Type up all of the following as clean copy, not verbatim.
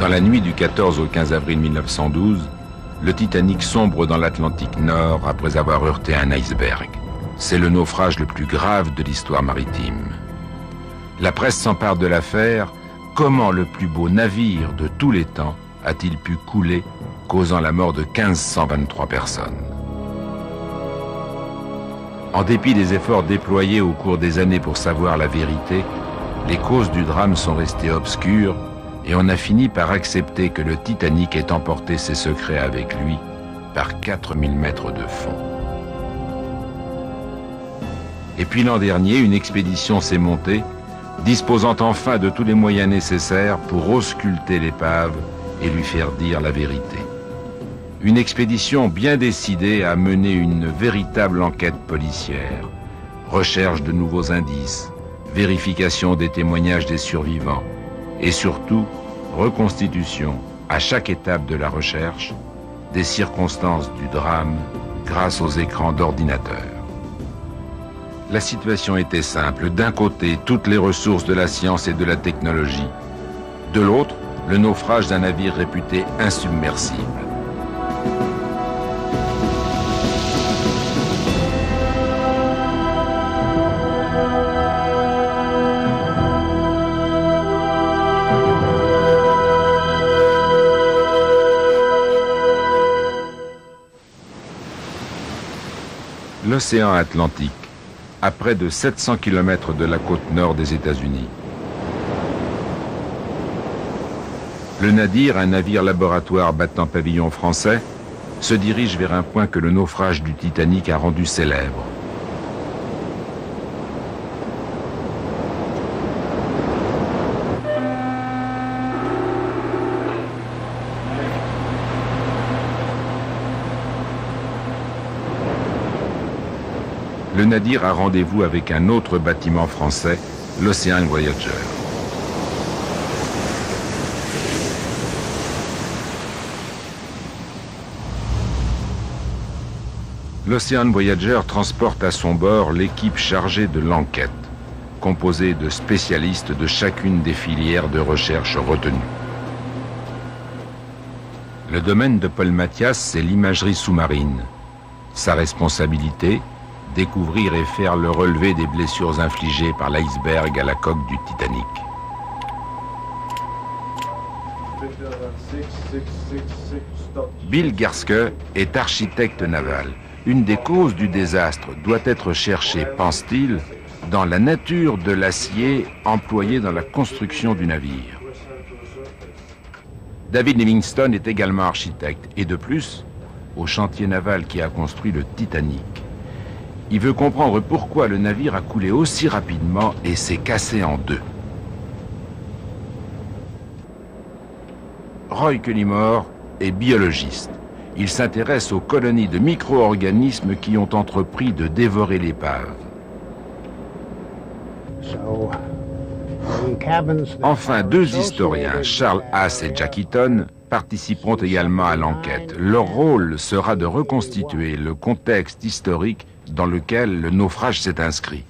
Dans la nuit du 14 au 15 avril 1912, le Titanic sombre dans l'Atlantique Nord après avoir heurté un iceberg. C'est le naufrage le plus grave de l'histoire maritime. La presse s'empare de l'affaire. Comment le plus beau navire de tous les temps a-t-il pu couler, causant la mort de 1523 personnes? En dépit des efforts déployés au cours des années pour savoir la vérité, les causes du drame sont restées obscures et on a fini par accepter que le Titanic ait emporté ses secrets avec lui par 4000 mètres de fond. Et puis l'an dernier, une expédition s'est montée, disposant enfin de tous les moyens nécessaires pour ausculter l'épave et lui faire dire la vérité. Une expédition bien décidée à mener une véritable enquête policière, recherche de nouveaux indices, vérification des témoignages des survivants et surtout reconstitution à chaque étape de la recherche des circonstances du drame grâce aux écrans d'ordinateur. La situation était simple. D'un côté, toutes les ressources de la science et de la technologie. De l'autre, le naufrage d'un navire réputé insubmersible. L'océan Atlantique, à près de 700 km de la côte nord des États-Unis. Le Nadir, un navire laboratoire battant pavillon français, se dirige vers un point que le naufrage du Titanic a rendu célèbre. Le Nadir a rendez-vous avec un autre bâtiment français, l'Ocean Voyager. L'Ocean Voyager transporte à son bord l'équipe chargée de l'enquête, composée de spécialistes de chacune des filières de recherche retenues. Le domaine de Paul Mathias, c'est l'imagerie sous-marine. Sa responsabilité, découvrir et faire le relevé des blessures infligées par l'iceberg à la coque du Titanic. Bill Garske est architecte naval. Une des causes du désastre doit être cherchée, pense-t-il, dans la nature de l'acier employé dans la construction du navire. David Livingstone est également architecte et de plus, au chantier naval qui a construit le Titanic. Il veut comprendre pourquoi le navire a coulé aussi rapidement et s'est cassé en deux. Roy Cullimore est biologiste. Il s'intéresse aux colonies de micro-organismes qui ont entrepris de dévorer l'épave. Enfin, deux historiens, Charles Haas et Jack Eaton, participeront également à l'enquête. Leur rôle sera de reconstituer le contexte historique dans lequel le naufrage s'est inscrit.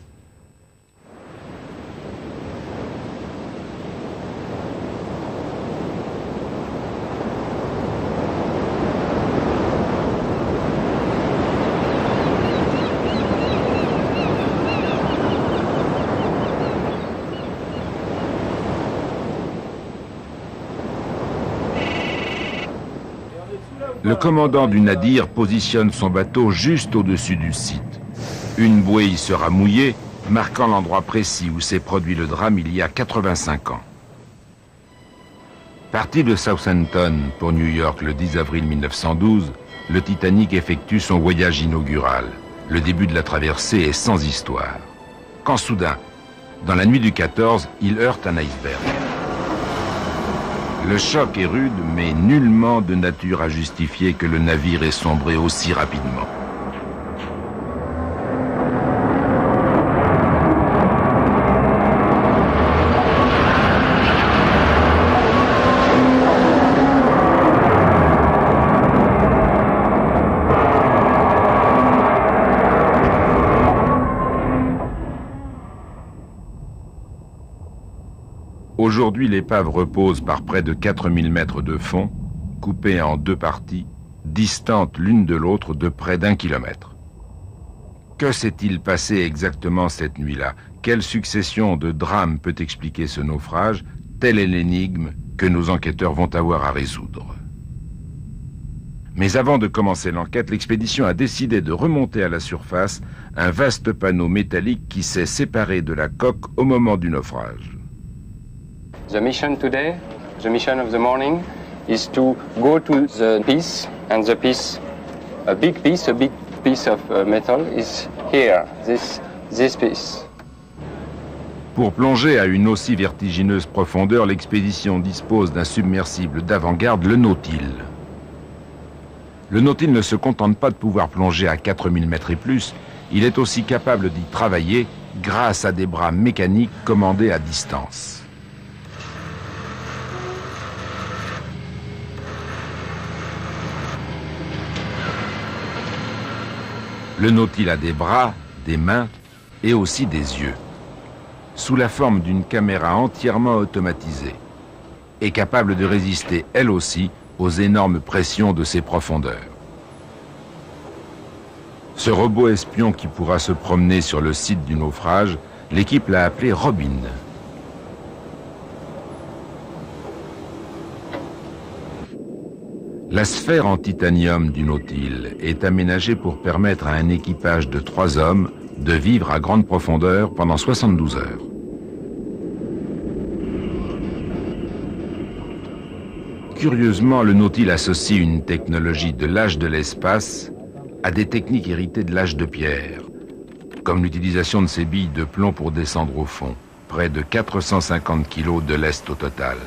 Le commandant du Nadir positionne son bateau juste au-dessus du site. Une bouée y sera mouillée, marquant l'endroit précis où s'est produit le drame il y a 85 ans. Parti de Southampton pour New York le 10 avril 1912, le Titanic effectue son voyage inaugural. Le début de la traversée est sans histoire. Quand soudain, dans la nuit du 14, il heurte un iceberg. Le choc est rude, mais nullement de nature à justifier que le navire ait sombré aussi rapidement. Aujourd'hui, l'épave repose par près de 4000 mètres de fond, coupée en deux parties, distantes l'une de l'autre de près d'1 kilomètre. Que s'est-il passé exactement cette nuit-là? Quelle succession de drames peut expliquer ce naufrage? Telle est l'énigme que nos enquêteurs vont avoir à résoudre. Mais avant de commencer l'enquête, l'expédition a décidé de remonter à la surface un vaste panneau métallique qui s'est séparé de la coque au moment du naufrage. The mission today, the mission of the morning, is to go to the piece, and the piece, a big piece of metal is here, this piece. Pour plonger à une aussi vertigineuse profondeur, l'expédition dispose d'un submersible d'avant-garde, le Nautile. Le Nautile ne se contente pas de pouvoir plonger à 4000 mètres et plus, il est aussi capable d'y travailler grâce à des bras mécaniques commandés à distance. Le Nautile a des bras, des mains et aussi des yeux, sous la forme d'une caméra entièrement automatisée, et capable de résister elle aussi aux énormes pressions de ses profondeurs. Ce robot espion qui pourra se promener sur le site du naufrage, l'équipe l'a appelé Robin. La sphère en titanium du Nautile est aménagée pour permettre à un équipage de 3 hommes de vivre à grande profondeur pendant 72 heures. Curieusement, le Nautile associe une technologie de l'âge de l'espace à des techniques héritées de l'âge de pierre, comme l'utilisation de ces billes de plomb pour descendre au fond, près de 450 kg de lest au total.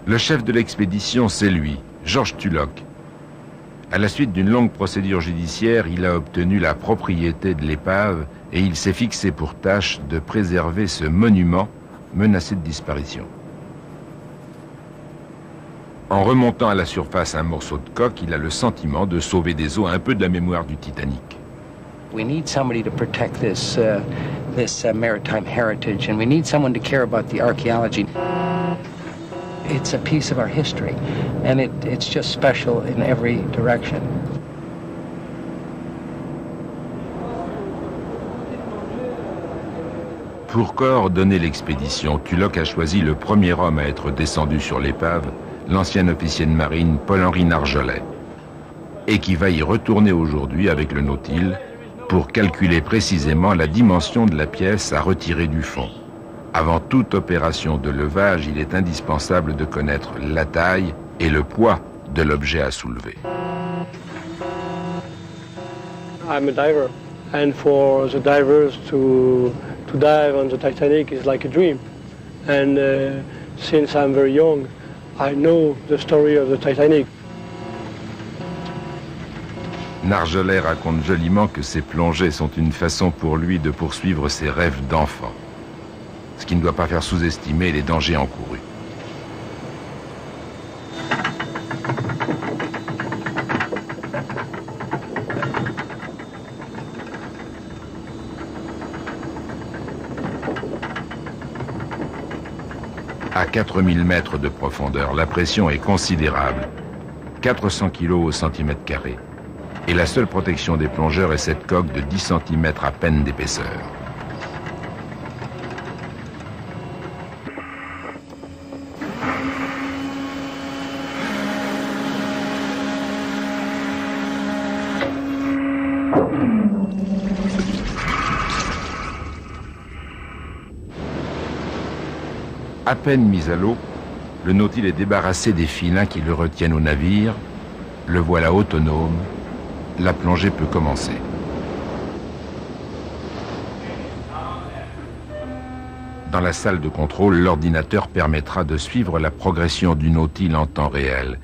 Le chef de l'expédition, c'est lui, George Tulloch. À la suite d'une longue procédure judiciaire, il a obtenu la propriété de l'épave et il s'est fixé pour tâche de préserver ce monument menacé de disparition. En remontant à la surface un morceau de coque, il a le sentiment de sauver des eaux un peu de la mémoire du Titanic. We need somebody to protect this maritime heritage, and we need someone to care about the archaeology. It's a piece of our history, and it's just special in every direction. Pour coordonner l'expédition, Tulloch a choisi le premier homme à être descendu sur l'épave, l'ancien officier de marine Paul-Henri Nargeolet, et qui va y retourner aujourd'hui avec le Nautile pour calculer précisément la dimension de la pièce à retirer du fond. Avant toute opération de levage, il est indispensable de connaître la taille et le poids de l'objet à soulever. I'm a diver, and for the divers to dive on the Titanic is like a dream. And since I'm very young, I know the story of the Titanic. Nargeolet raconte joliment que ces plongées sont une façon pour lui de poursuivre ses rêves d'enfant, ce qui ne doit pas faire sous-estimer les dangers encourus. À 4000 mètres de profondeur, la pression est considérable, 400 kg au centimètre carré, et la seule protection des plongeurs est cette coque de 10 cm à peine d'épaisseur. À peine mis à l'eau, le Nautile est débarrassé des filins qui le retiennent au navire, le voilà autonome, la plongée peut commencer. Dans la salle de contrôle, l'ordinateur permettra de suivre la progression du Nautile en temps réel.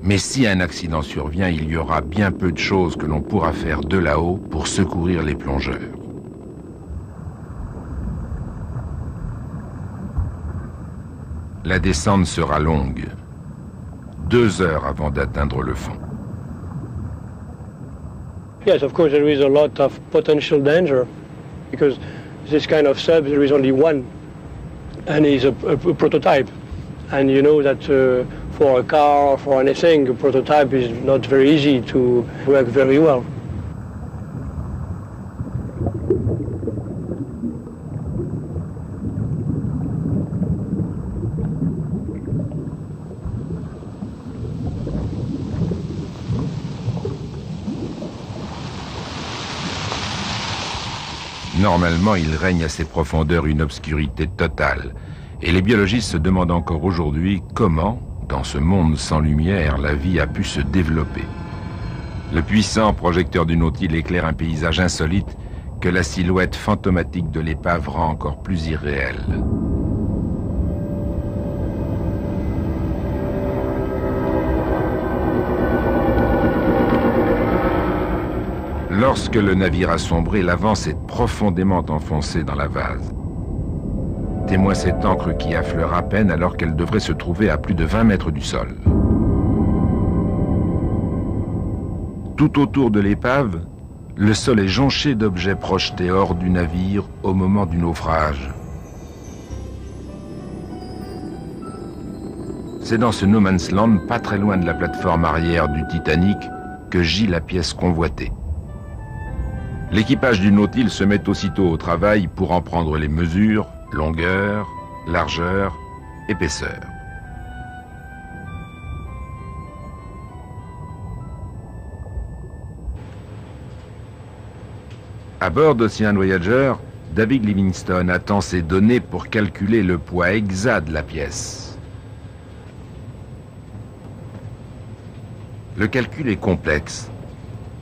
Mais si un accident survient, il y aura bien peu de choses que l'on pourra faire de là-haut pour secourir les plongeurs. La descente sera longue, 2 heures avant d'atteindre le fond. Yes, of course there is a lot of potential danger because this kind of sub there is only one and it's a prototype. And you know that for a car or for anything, a prototype is not very easy to work very well. Normalement, il règne à ces profondeurs une obscurité totale. Et les biologistes se demandent encore aujourd'hui comment, dans ce monde sans lumière, la vie a pu se développer. Le puissant projecteur du Nautile éclaire un paysage insolite que la silhouette fantomatique de l'épave rend encore plus irréelle. Lorsque le navire a sombré, l'avant s'est profondément enfoncé dans la vase. Témoin cette encre qui affleure à peine alors qu'elle devrait se trouver à plus de 20 mètres du sol. Tout autour de l'épave, le sol est jonché d'objets projetés hors du navire au moment du naufrage. C'est dans ce no man's land, pas très loin de la plateforme arrière du Titanic, que gît la pièce convoitée. L'équipage du Nautile se met aussitôt au travail pour en prendre les mesures, longueur, largeur, épaisseur. À bord d'Ocean Voyager, David Livingstone attend ces données pour calculer le poids exact de la pièce. Le calcul est complexe.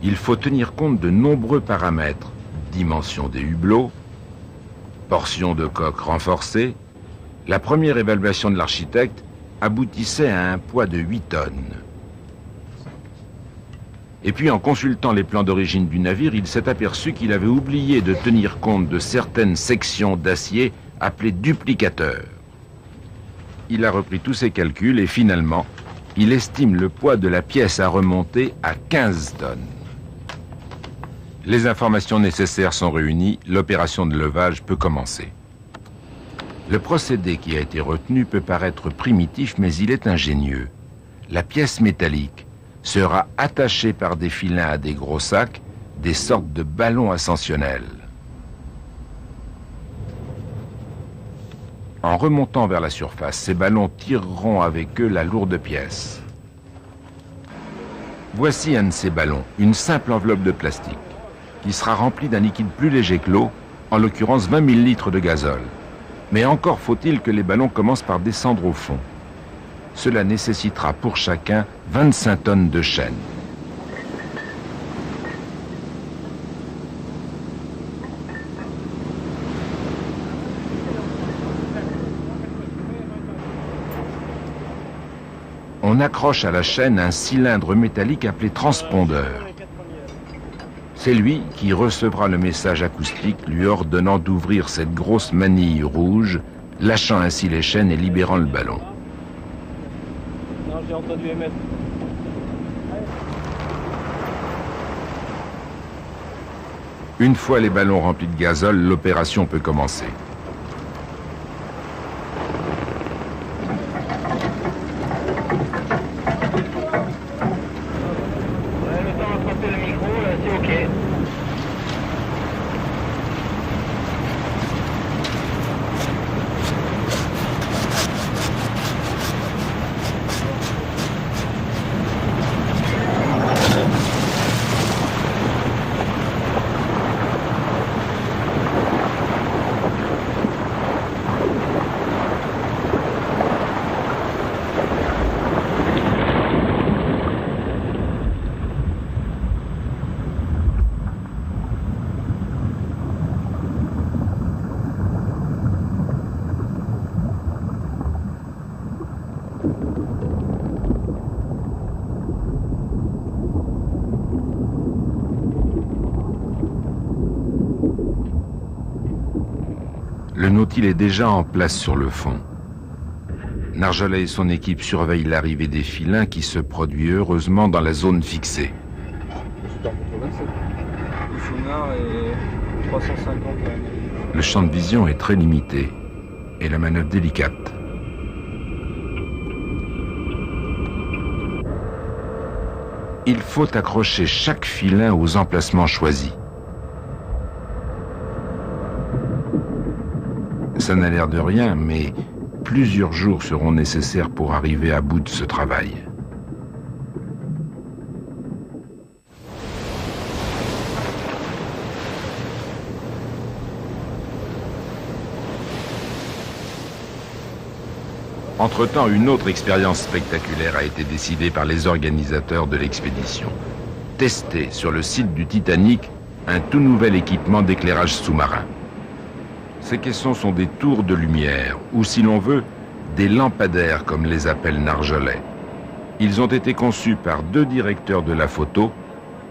Il faut tenir compte de nombreux paramètres, dimension des hublots, portion de coque renforcée. La première évaluation de l'architecte aboutissait à un poids de 8 tonnes. Et puis en consultant les plans d'origine du navire, il s'est aperçu qu'il avait oublié de tenir compte de certaines sections d'acier appelées duplicateurs. Il a repris tous ses calculs et finalement, il estime le poids de la pièce à remonter à 15 tonnes. Les informations nécessaires sont réunies, l'opération de levage peut commencer. Le procédé qui a été retenu peut paraître primitif, mais il est ingénieux. La pièce métallique sera attachée par des filins à des gros sacs, des sortes de ballons ascensionnels. En remontant vers la surface, ces ballons tireront avec eux la lourde pièce. Voici un de ces ballons, une simple enveloppe de plastique, qui sera remplie d'un liquide plus léger que l'eau, en l'occurrence 20 000 litres de gazole. Mais encore faut-il que les ballons commencent par descendre au fond. Cela nécessitera pour chacun 25 tonnes de chaîne. On accroche à la chaîne un cylindre métallique appelé transpondeur. C'est lui qui recevra le message acoustique lui ordonnant d'ouvrir cette grosse manille rouge, lâchant ainsi les chaînes et libérant le ballon. Non, j'ai entendu émettre. Une fois les ballons remplis de gazole, l'opération peut commencer. Le Nautile est déjà en place sur le fond. Narjolet et son équipe surveillent l'arrivée des filins qui se produit heureusement dans la zone fixée. lumière et 350 km. Le champ de vision est très limité et la manœuvre délicate. Il faut accrocher chaque filin aux emplacements choisis. Ça n'a l'air de rien, mais plusieurs jours seront nécessaires pour arriver à bout de ce travail. Entre-temps, une autre expérience spectaculaire a été décidée par les organisateurs de l'expédition. Tester sur le site du Titanic un tout nouvel équipement d'éclairage sous-marin. Ces caissons sont des tours de lumière, ou si l'on veut, des lampadaires comme les appelle Nargeolet. Ils ont été conçus par deux directeurs de la photo,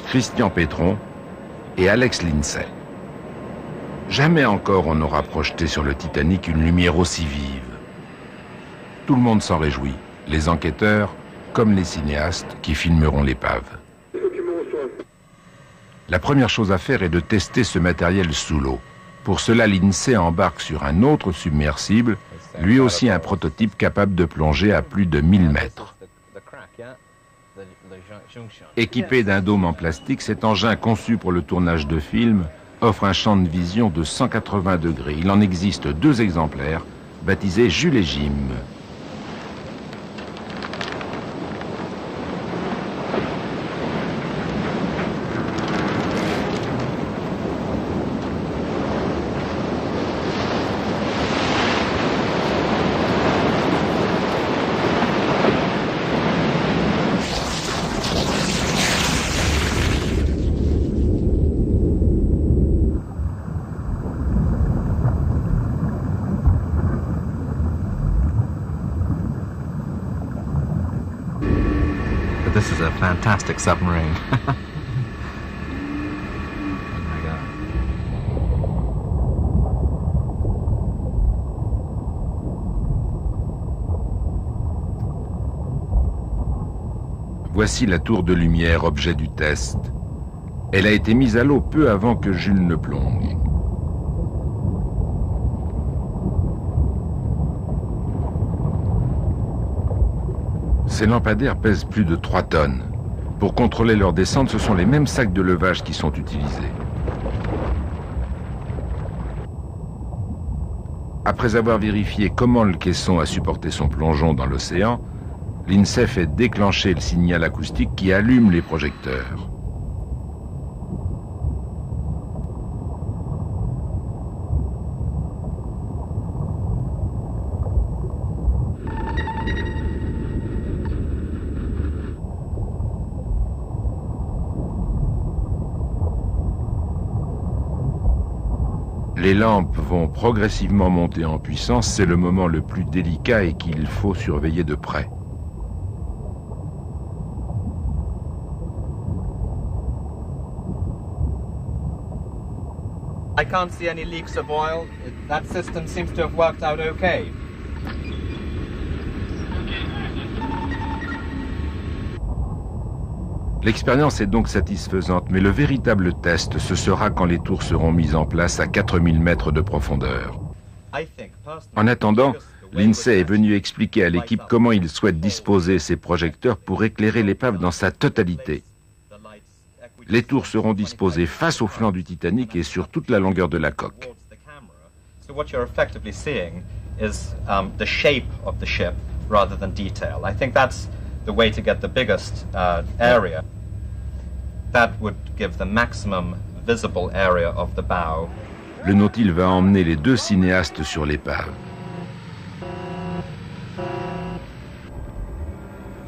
Christian Pétron et Alex Lindsay. Jamais encore on n'aura projeté sur le Titanic une lumière aussi vive. Tout le monde s'en réjouit, les enquêteurs comme les cinéastes qui filmeront l'épave. La première chose à faire est de tester ce matériel sous l'eau. Pour cela, l'INSEE embarque sur un autre submersible, lui aussi un prototype capable de plonger à plus de 1000 mètres. Équipé d'un dôme en plastique, cet engin conçu pour le tournage de films offre un champ de vision de 180 degrés. Il en existe 2 exemplaires, baptisés Jules et Jim. This is a fantastic submarine. Oh my God. Voici la tour de lumière, objet du test. Elle a été mise à l'eau peu avant que Jules ne plonge. Ces lampadaires pèsent plus de 3 tonnes. Pour contrôler leur descente, ce sont les mêmes sacs de levage qui sont utilisés. Après avoir vérifié comment le caisson a supporté son plongeon dans l'océan, l'INSEE fait déclencher le signal acoustique qui allume les projecteurs. Les lampes vont progressivement monter en puissance, c'est le moment le plus délicat et qu'il faut surveiller de près. I can't see any leaks of oil. That system seems to have worked out okay. L'expérience est donc satisfaisante, mais le véritable test, ce sera quand les tours seront mises en place à 4000 mètres de profondeur. En attendant, l'INSEE est venu expliquer à l'équipe comment il souhaite disposer ses projecteurs pour éclairer l'épave dans sa totalité. Les tours seront disposées face au flanc du Titanic et sur toute la longueur de la coque. So what you're effectively seeing is the shape of the ship rather than detail. I think that's the way to get the biggest area. That would give the maximum visible area of the bow. Le Nautile va emmener les 2 cinéastes sur l'épave.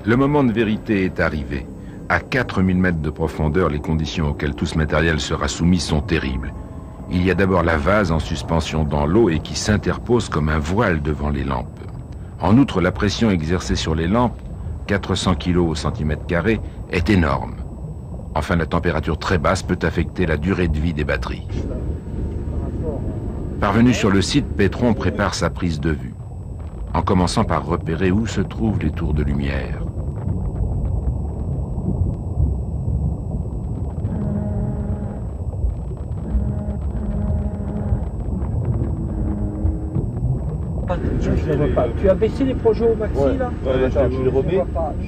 Le moment de vérité est arrivé. À 4000 mètres de profondeur, les conditions auxquelles tout ce matériel sera soumis sont terribles. Il y a d'abord la vase en suspension dans l'eau et qui s'interpose comme un voile devant les lampes. En outre, la pression exercée sur les lampes, 400 kg au centimètre carré, est énorme. Enfin, la température très basse peut affecter la durée de vie des batteries. Parvenu sur le site, Pétron prépare sa prise de vue, en commençant par repérer où se trouvent les tours de lumière. je ne vois pas. Tu as baissé les projets au maxi, là? Ouais, attends, je les remets.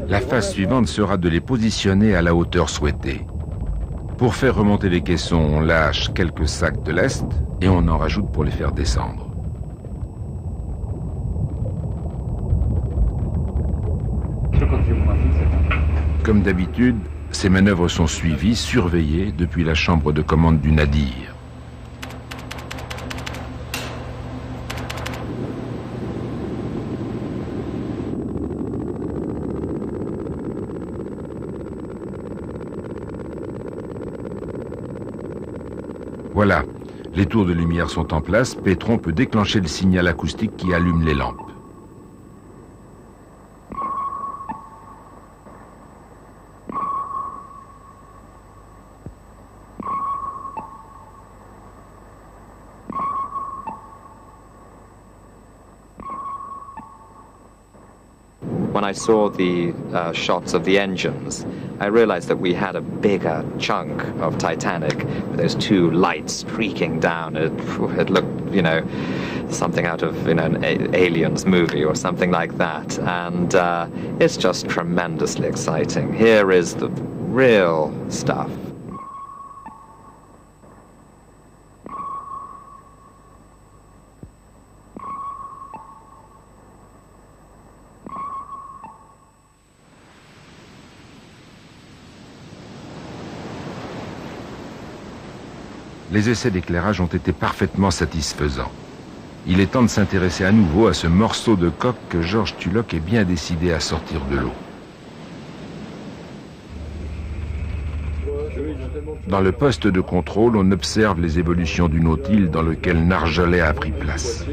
La phase suivante sera de les positionner à la hauteur souhaitée. Pour faire remonter les caissons, on lâche quelques sacs de lest et on en rajoute pour les faire descendre. Comme d'habitude, ces manœuvres sont suivies, surveillées depuis la chambre de commande du Nadir. Voilà, les tours de lumière sont en place, Pétron peut déclencher le signal acoustique qui allume les lampes. When I saw the shots of the engines, I realized that we had a bigger chunk of Titanic with those two lights streaking down. It looked, you know, something out of, you know, an Aliens movie or something like that. And it's just tremendously exciting. Here is the real stuff. Les essais d'éclairage ont été parfaitement satisfaisants. Il est temps de s'intéresser à nouveau à ce morceau de coque que Georges Tulloch est bien décidé à sortir de l'eau. Dans le poste de contrôle, on observe les évolutions du Nautile dans lequel Nargeolet a pris place.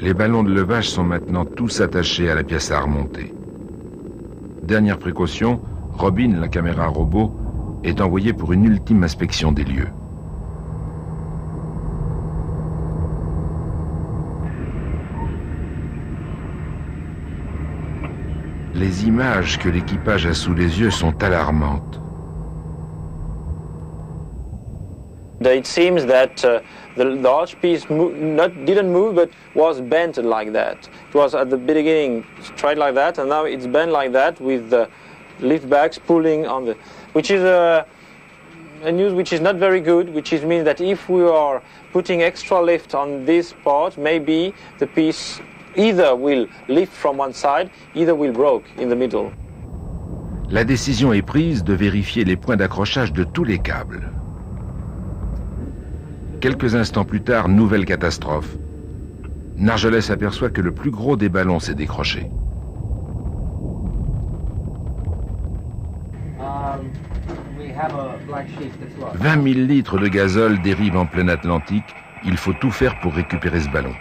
Les ballons de levage sont maintenant tous attachés à la pièce à remonter. Dernière précaution, Robin, la caméra robot, est envoyée pour une ultime inspection des lieux. Les images que l'équipage a sous les yeux sont alarmantes. It seems that the large piece didn't move, but was bent like that. It was at the beginning straight like that, and now it's bent like that with the lift backs pulling on the, which is a news which is not very good, which is means that if we are putting extra lift on this part, maybe the piece either will lift from one side, either will broke in the middle. La décision est prise de vérifier les points d'accrochage de tous les câbles. Quelques instants plus tard, nouvelle catastrophe. Nargeolet s'aperçoit que le plus gros des ballons s'est décroché. 20 000 litres de gazole dérivent en plein Atlantique. Il faut tout faire pour récupérer ce ballon.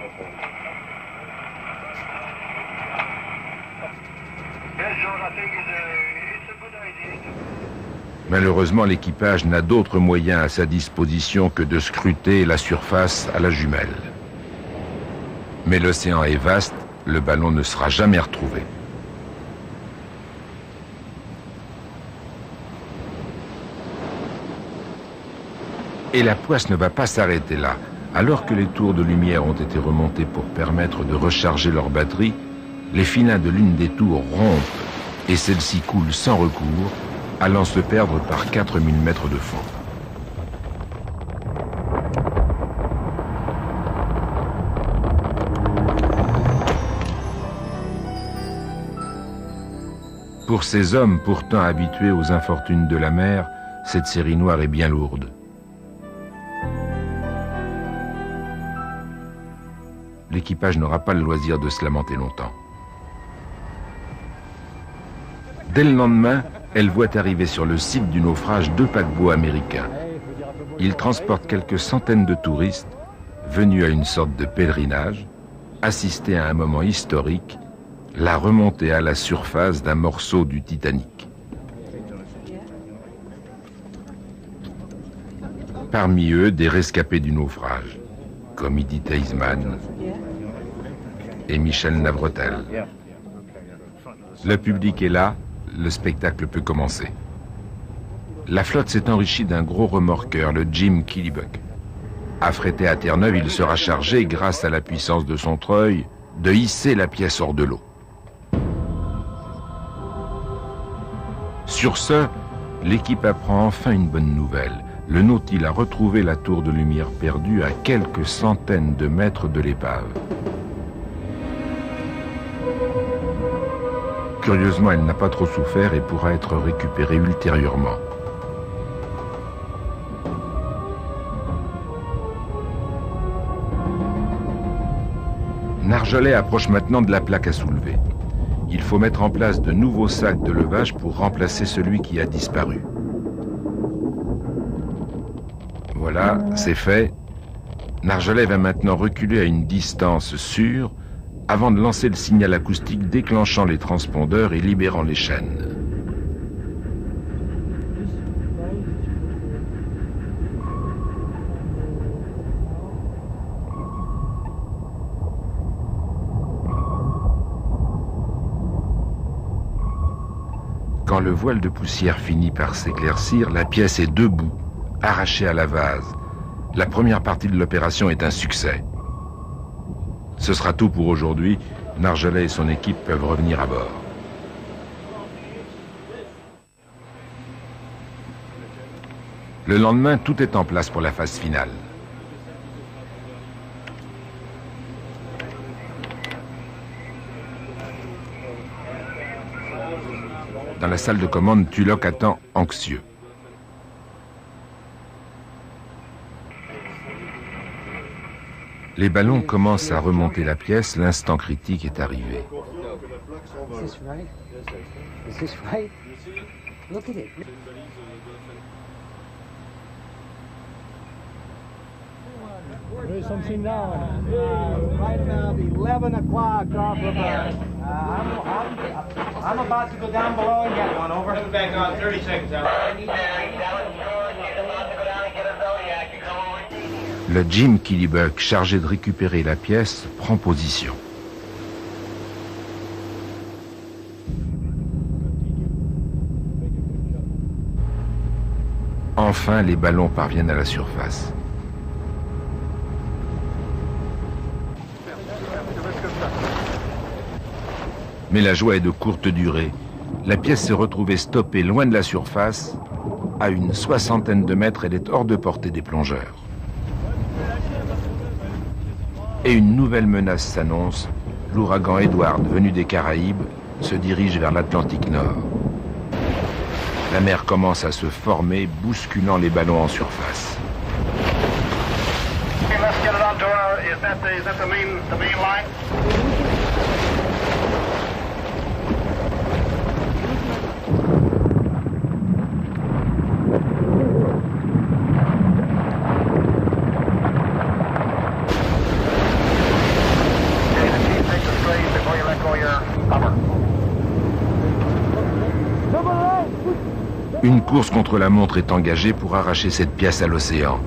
Malheureusement, l'équipage n'a d'autre moyen à sa disposition que de scruter la surface à la jumelle. Mais l'océan est vaste, le ballon ne sera jamais retrouvé. Et la poisse ne va pas s'arrêter là. Alors que les tours de lumière ont été remontés pour permettre de recharger leur batterie, les filins de l'une des tours rompent et celle-ci coule sans recours, allant se perdre par 4000 mètres de fond. Pour ces hommes pourtant habitués aux infortunes de la mer, cette série noire est bien lourde. L'équipage n'aura pas le loisir de se lamenter longtemps. Dès le lendemain, elle voit arriver sur le site du naufrage 2 paquebots américains. Ils transportent quelques centaines de touristes venus à une sorte de pèlerinage, assister à un moment historique, la remontée à la surface d'un morceau du Titanic. Parmi eux, des rescapés du naufrage, comme Edith Eisman et Michel Navretel. Le public est là, le spectacle peut commencer. La flotte s'est enrichie d'un gros remorqueur, le Jim Killybuck. Affrété à Terre-Neuve, il sera chargé, grâce à la puissance de son treuil, de hisser la pièce hors de l'eau. Sur ce, l'équipe apprend enfin une bonne nouvelle. Le Nautil a retrouvé la tour de lumière perdue à quelques centaines de mètres de l'épave. Curieusement, elle n'a pas trop souffert et pourra être récupérée ultérieurement. Nargeolet approche maintenant de la plaque à soulever. Il faut mettre en place de nouveaux sacs de levage pour remplacer celui qui a disparu. Voilà, c'est fait. Nargeolet va maintenant reculer à une distance sûre avant de lancer le signal acoustique déclenchant les transpondeurs et libérant les chaînes. Quand le voile de poussière finit par s'éclaircir, la pièce est debout, arrachée à la vase. La première partie de l'opération est un succès. Ce sera tout pour aujourd'hui. Nargeolet et son équipe peuvent revenir à bord. Le lendemain, tout est en place pour la phase finale. Dans la salle de commande, Tulloch attend anxieux. Les ballons commencent à remonter la pièce, l'instant critique est arrivé. There's something now. Right now, 11 o'clock off of I'm about to go down below and get one. Over. Coming back on 30 seconds out. Le Jim Killybuck, chargé de récupérer la pièce, prend position. Enfin, les ballons parviennent à la surface. Mais la joie est de courte durée. La pièce s'est retrouvée stoppée loin de la surface. À une soixantaine de mètres, elle est hors de portée des plongeurs. Et une nouvelle menace s'annonce. L'ouragan Edward, venu des Caraïbes, se dirige vers l'Atlantique Nord. La mer commence à se former, bousculant les ballons en surface. Une course contre la montre est engagée pour arracher cette pièce à l'océan.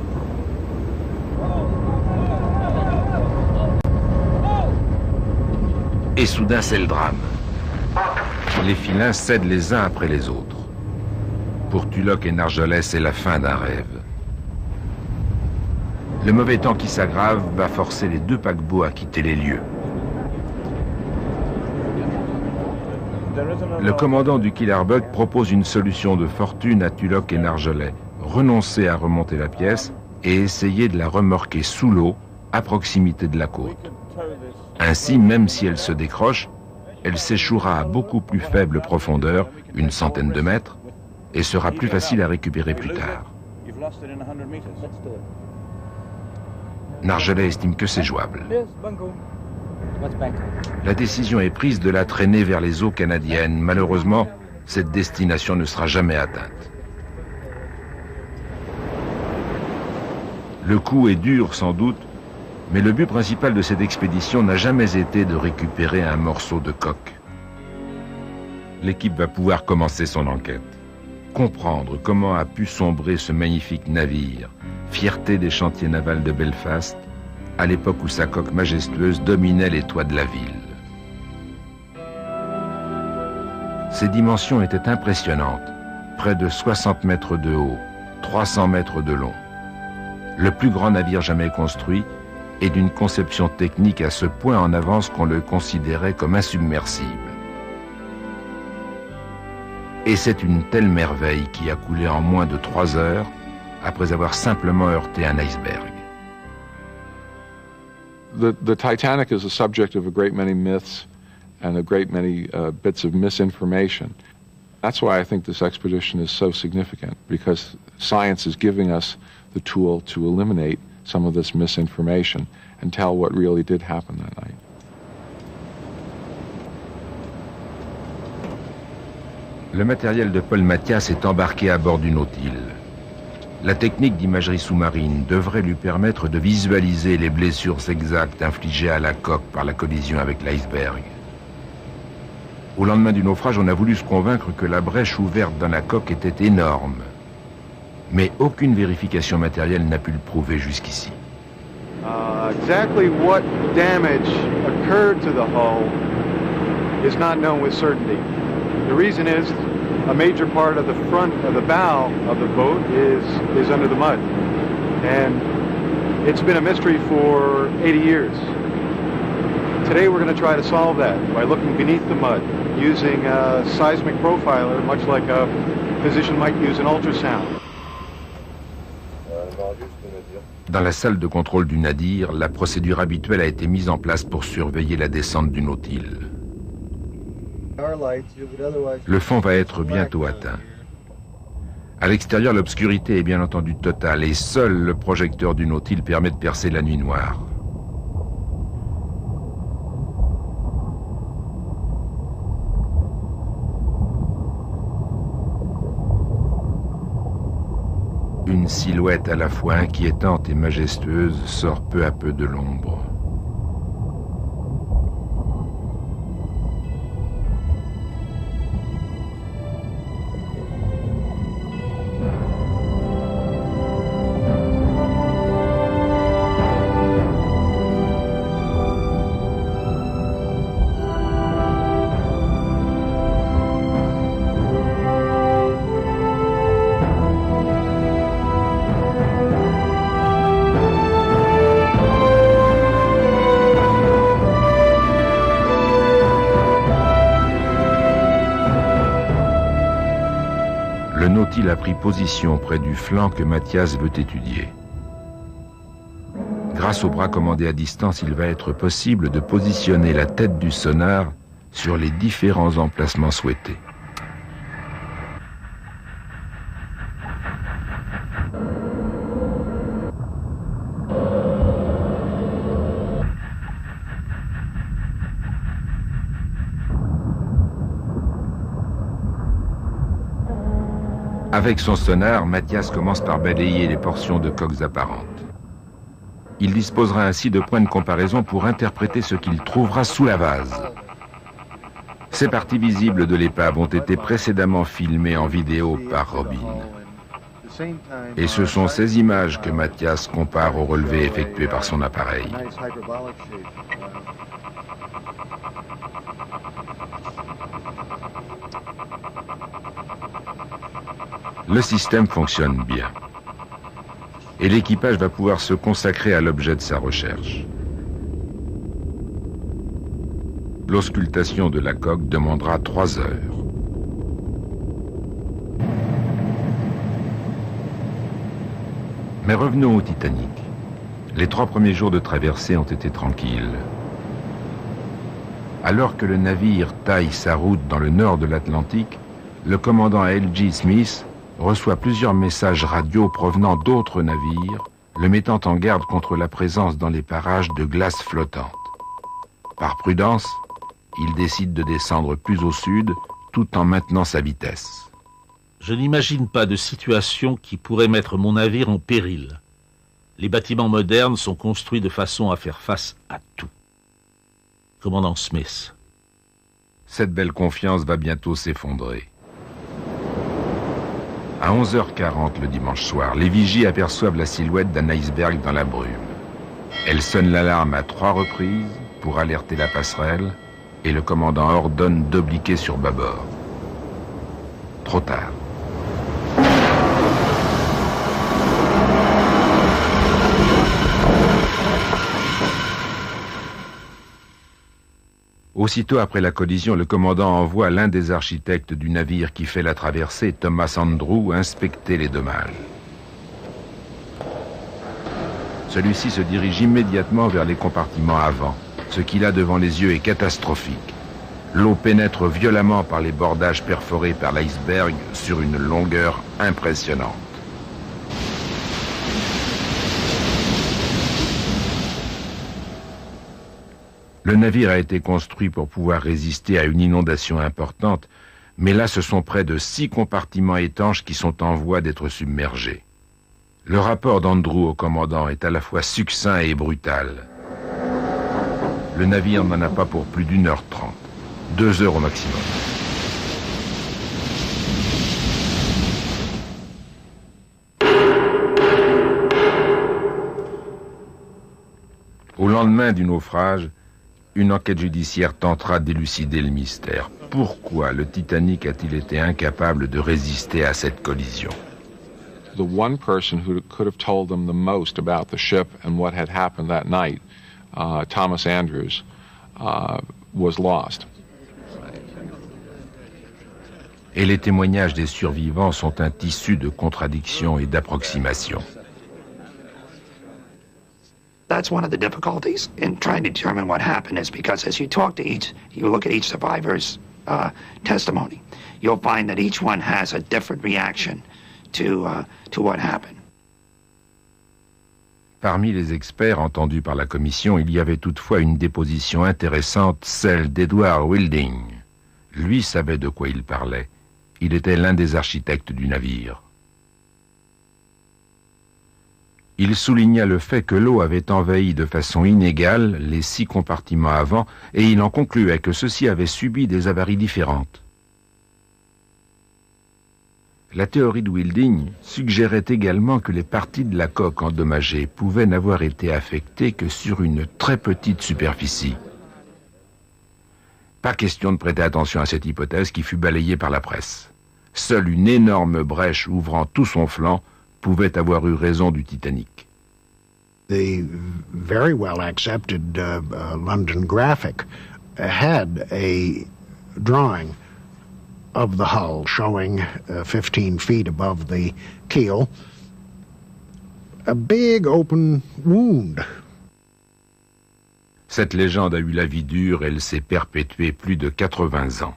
Et soudain, c'est le drame. Les filins cèdent les uns après les autres. Pour Tulloch et Nargeolet, c'est la fin d'un rêve. Le mauvais temps qui s'aggrave va forcer les deux paquebots à quitter les lieux. Le commandant du Killybuck propose une solution de fortune à Tulloch et Nargeolet. Renoncer à remonter la pièce et essayer de la remorquer sous l'eau, à proximité de la côte. Ainsi, même si elle se décroche, elle s'échouera à beaucoup plus faible profondeur, une centaine de mètres, et sera plus facile à récupérer plus tard. Nargeolet estime que c'est jouable. La décision est prise de la traîner vers les eaux canadiennes. Malheureusement, cette destination ne sera jamais atteinte. Le coup est dur sans doute, mais le but principal de cette expédition n'a jamais été de récupérer un morceau de coque. L'équipe va pouvoir commencer son enquête. Comprendre comment a pu sombrer ce magnifique navire, fierté des chantiers navals de Belfast, à l'époque où sa coque majestueuse dominait les toits de la ville. Ses dimensions étaient impressionnantes. près de 60 mètres de haut, 300 mètres de long. Le plus grand navire jamais construit et d'une conception technique à ce point en avance qu'on le considérait comme insubmersible. Et c'est une telle merveille qui a coulé en moins de 3 heures après avoir simplement heurté un iceberg. The Titanic is a subject of a great many myths and a great many bits of misinformation. That's why I think this expedition is so significant, because science is giving us the tool to eliminate some of this misinformation and tell what really did happen that night. Le matériel de Paul Mathias est embarqué à bord du Nautile. La technique d'imagerie sous-marine devrait lui permettre de visualiser les blessures exactes infligées à la coque par la collision avec l'iceberg. Au lendemain du naufrage, on a voulu se convaincre que la brèche ouverte dans la coque était énorme. Mais aucune vérification matérielle n'a pu le prouver jusqu'ici. Exactly what damage occurred to the hull is not known with certainty. The reason is a major part of the front of the bow of the boat is under the mud. And it's been a mystery for 80 years. Today we're going to try to solve that by looking beneath the mud, using a seismic profiler, much like a physician might use an ultrasound. Dans la salle de contrôle du Nadir, la procédure habituelle a été mise en place pour surveiller la descente du Nautile. Le fond va être bientôt atteint. À l'extérieur, l'obscurité est bien entendu totale et seul le projecteur du Nautile permet de percer la nuit noire. Une silhouette à la fois inquiétante et majestueuse sort peu à peu de l'ombre. Le Nautile a pris position près du flanc que Mathias veut étudier. Grâce au bras commandé à distance, il va être possible de positionner la tête du sonar sur les différents emplacements souhaités. Avec son sonar, Mathias commence par balayer les portions de coques apparentes. Il disposera ainsi de points de comparaison pour interpréter ce qu'il trouvera sous la vase. Ces parties visibles de l'épave ont été précédemment filmées en vidéo par Robin. Et ce sont ces images que Mathias compare au relevé effectué par son appareil. Le système fonctionne bien. Et l'équipage va pouvoir se consacrer à l'objet de sa recherche. L'auscultation de la coque demandera 3 heures. Mais revenons au Titanic. Les 3 premiers jours de traversée ont été tranquilles. Alors que le navire taille sa route dans le nord de l'Atlantique, le commandant L.G. Smith reçoit plusieurs messages radio provenant d'autres navires, le mettant en garde contre la présence dans les parages de glace flottante. Par prudence, il décide de descendre plus au sud, tout en maintenant sa vitesse. Je n'imagine pas de situation qui pourrait mettre mon navire en péril. Les bâtiments modernes sont construits de façon à faire face à tout. Commandant Smith. Cette belle confiance va bientôt s'effondrer. À 11h40 le dimanche soir, les vigies aperçoivent la silhouette d'un iceberg dans la brume. Elle sonne l'alarme à 3 reprises pour alerter la passerelle et le commandant ordonne d'obliquer sur bâbord. Trop tard. Aussitôt après la collision, le commandant envoie l'un des architectes du navire qui fait la traversée, Thomas Andrew, inspecter les dommages. Celui-ci se dirige immédiatement vers les compartiments avant. Ce qu'il a devant les yeux est catastrophique. L'eau pénètre violemment par les bordages perforés par l'iceberg sur une longueur impressionnante. Le navire a été construit pour pouvoir résister à une inondation importante, mais là ce sont près de 6 compartiments étanches qui sont en voie d'être submergés. Le rapport d'Andrew au commandant est à la fois succinct et brutal. Le navire n'en a pas pour plus d'1h30, 2 heures au maximum. Au lendemain du naufrage, une enquête judiciaire tentera d'élucider le mystère. Pourquoi le Titanic a-t-il été incapable de résister à cette collision? The one person who could have told them the most about the ship and what had happened that night, Thomas Andrews, was lost. Et les témoignages des survivants sont un tissu de contradictions et d'approximations. That's one of the difficulties in trying to determine what happened, is because as you look at each survivor's testimony, you'll find that each one has a different reaction to what happened. Parmi les experts entendus par la commission, il y avait toutefois une déposition intéressante, celle d'Edward Wilding. Lui savait de quoi il parlait. Il était l'un des architectes du navire. Il souligna le fait que l'eau avait envahi de façon inégale les 6 compartiments avant, et il en concluait que ceux-ci avaient subi des avaries différentes. La théorie de Wilding suggérait également que les parties de la coque endommagées pouvaient n'avoir été affectées que sur une très petite superficie. Pas question de prêter attention à cette hypothèse qui fut balayée par la presse. Seule une énorme brèche ouvrant tout son flanc pouvait avoir eu raison du Titanic. The very well accepted London Graphic had a drawing of the hull showing 15 feet above the keel a big open wound. Cette légende a eu la vie dure, elle s'est perpétuée plus de 80 ans.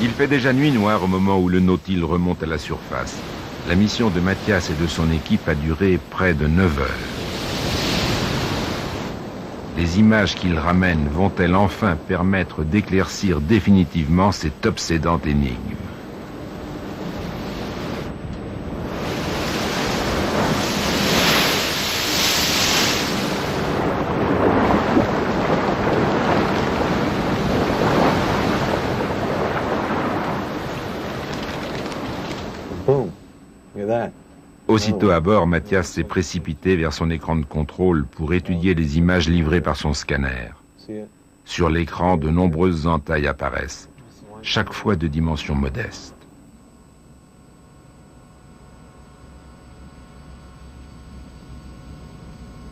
Il fait déjà nuit noire au moment où le Nautil remonte à la surface. La mission de Mathias et de son équipe a duré près de 9 heures. Les images qu'il ramène vont-elles enfin permettre d'éclaircir définitivement cette obsédante énigme? Aussitôt à bord, Mathias s'est précipité vers son écran de contrôle pour étudier les images livrées par son scanner. Sur l'écran, de nombreuses entailles apparaissent, chaque fois de dimension modeste.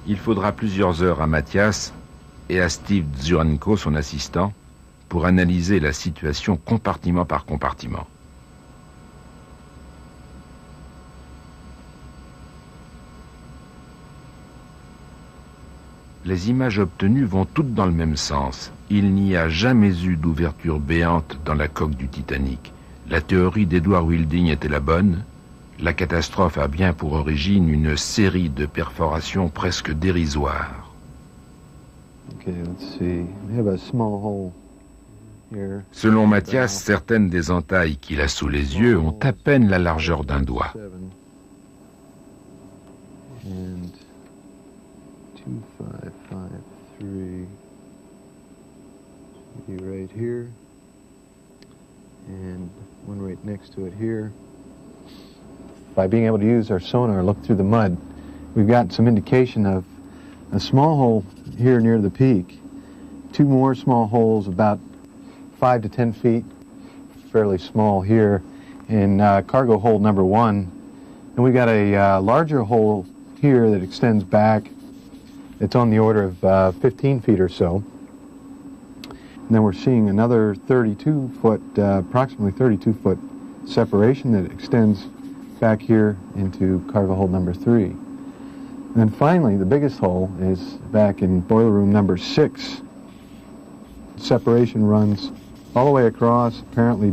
Il faudra plusieurs heures à Mathias et à Steve Zurenko, son assistant, pour analyser la situation compartiment par compartiment. Les images obtenues vont toutes dans le même sens. Il n'y a jamais eu d'ouverture béante dans la coque du Titanic. La théorie d'Edward Wilding était la bonne. La catastrophe a bien pour origine une série de perforations presque dérisoires. Selon Mathias, certaines des entailles qu'il a sous les yeux ont à peine la largeur d'un doigt. 2, 5, 5, 3, be right here, and one right next to it here. By being able to use our sonar, look through the mud, we've got some indication of a small hole here near the peak, 2 more small holes about 5 to 10 feet, fairly small here, in cargo hold number 1, And we got a larger hole here that extends back. It's on the order of 15 feet or so. And then we're seeing another 32-foot, approximately 32-foot separation that extends back here into cargo hold number 3. And then finally, the biggest hole is back in boiler room number 6. Separation runs all the way across, apparently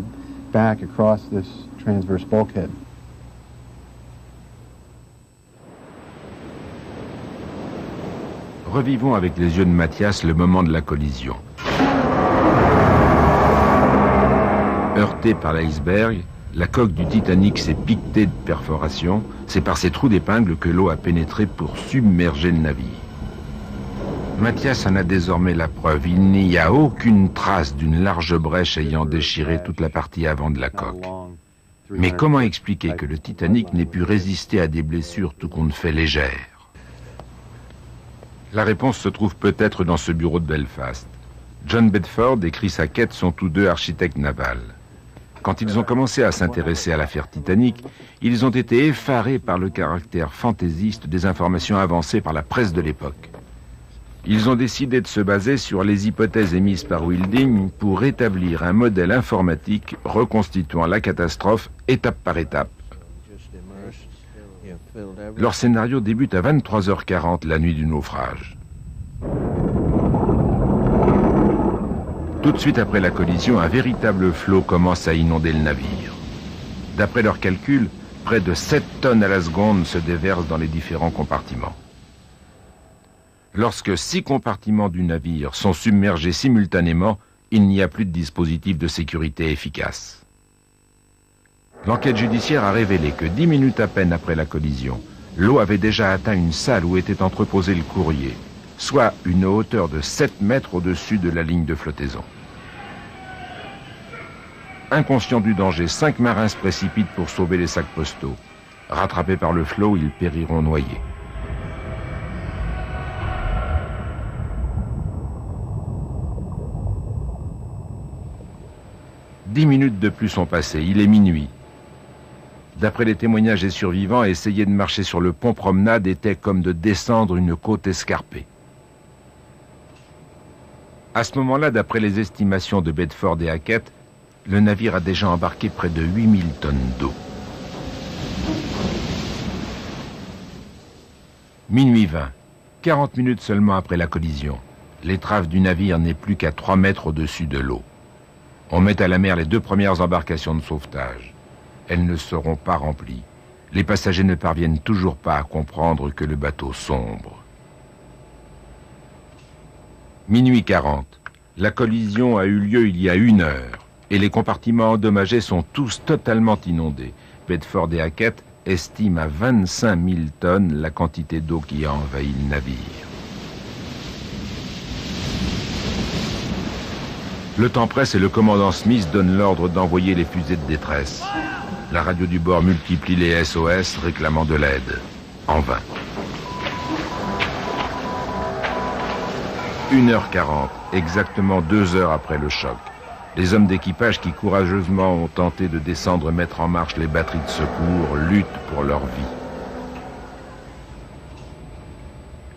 back across this transverse bulkhead. Revivons avec les yeux de Mathias le moment de la collision. Heurtée par l'iceberg, la coque du Titanic s'est piquetée de perforations. C'est par ces trous d'épingle que l'eau a pénétré pour submerger le navire. Mathias en a désormais la preuve. Il n'y a aucune trace d'une large brèche ayant déchiré toute la partie avant de la coque. Mais comment expliquer que le Titanic n'ait pu résister à des blessures tout compte fait légères? La réponse se trouve peut-être dans ce bureau de Belfast. John Bedford et Chris Hackett sont tous deux architectes navals. Quand ils ont commencé à s'intéresser à l'affaire Titanic, ils ont été effarés par le caractère fantaisiste des informations avancées par la presse de l'époque. Ils ont décidé de se baser sur les hypothèses émises par Wilding pour établir un modèle informatique reconstituant la catastrophe étape par étape. Leur scénario débute à 23h40 la nuit du naufrage. Tout de suite après la collision, un véritable flot commence à inonder le navire. D'après leurs calculs, près de 7 tonnes à la seconde se déversent dans les différents compartiments. Lorsque 6 compartiments du navire sont submergés simultanément, il n'y a plus de dispositif de sécurité efficace. L'enquête judiciaire a révélé que 10 minutes à peine après la collision, l'eau avait déjà atteint une salle où était entreposé le courrier, soit une hauteur de 7 mètres au-dessus de la ligne de flottaison. Inconscients du danger, 5 marins se précipitent pour sauver les sacs postaux. Rattrapés par le flot, ils périront noyés. Dix minutes de plus sont passées, il est minuit. D'après les témoignages des survivants, essayer de marcher sur le pont promenade était comme de descendre une côte escarpée. À ce moment-là, d'après les estimations de Bedford et Hackett, le navire a déjà embarqué près de 8000 tonnes d'eau. Minuit 20, 40 minutes seulement après la collision. L'étrave du navire n'est plus qu'à 3 mètres au-dessus de l'eau. On met à la mer les 2 premières embarcations de sauvetage. Elles ne seront pas remplies. Les passagers ne parviennent toujours pas à comprendre que le bateau sombre. Minuit 40. La collision a eu lieu il y a 1 heure et les compartiments endommagés sont tous totalement inondés. Bedford et Hackett estiment à 25 000 tonnes la quantité d'eau qui a envahi le navire. Le temps presse et le commandant Smith donne l'ordre d'envoyer les fusées de détresse. La radio du bord multiplie les SOS réclamant de l'aide. En vain. 1h40, exactement 2 heures après le choc. Les hommes d'équipage qui courageusement ont tenté de descendre et mettre en marche les batteries de secours luttent pour leur vie.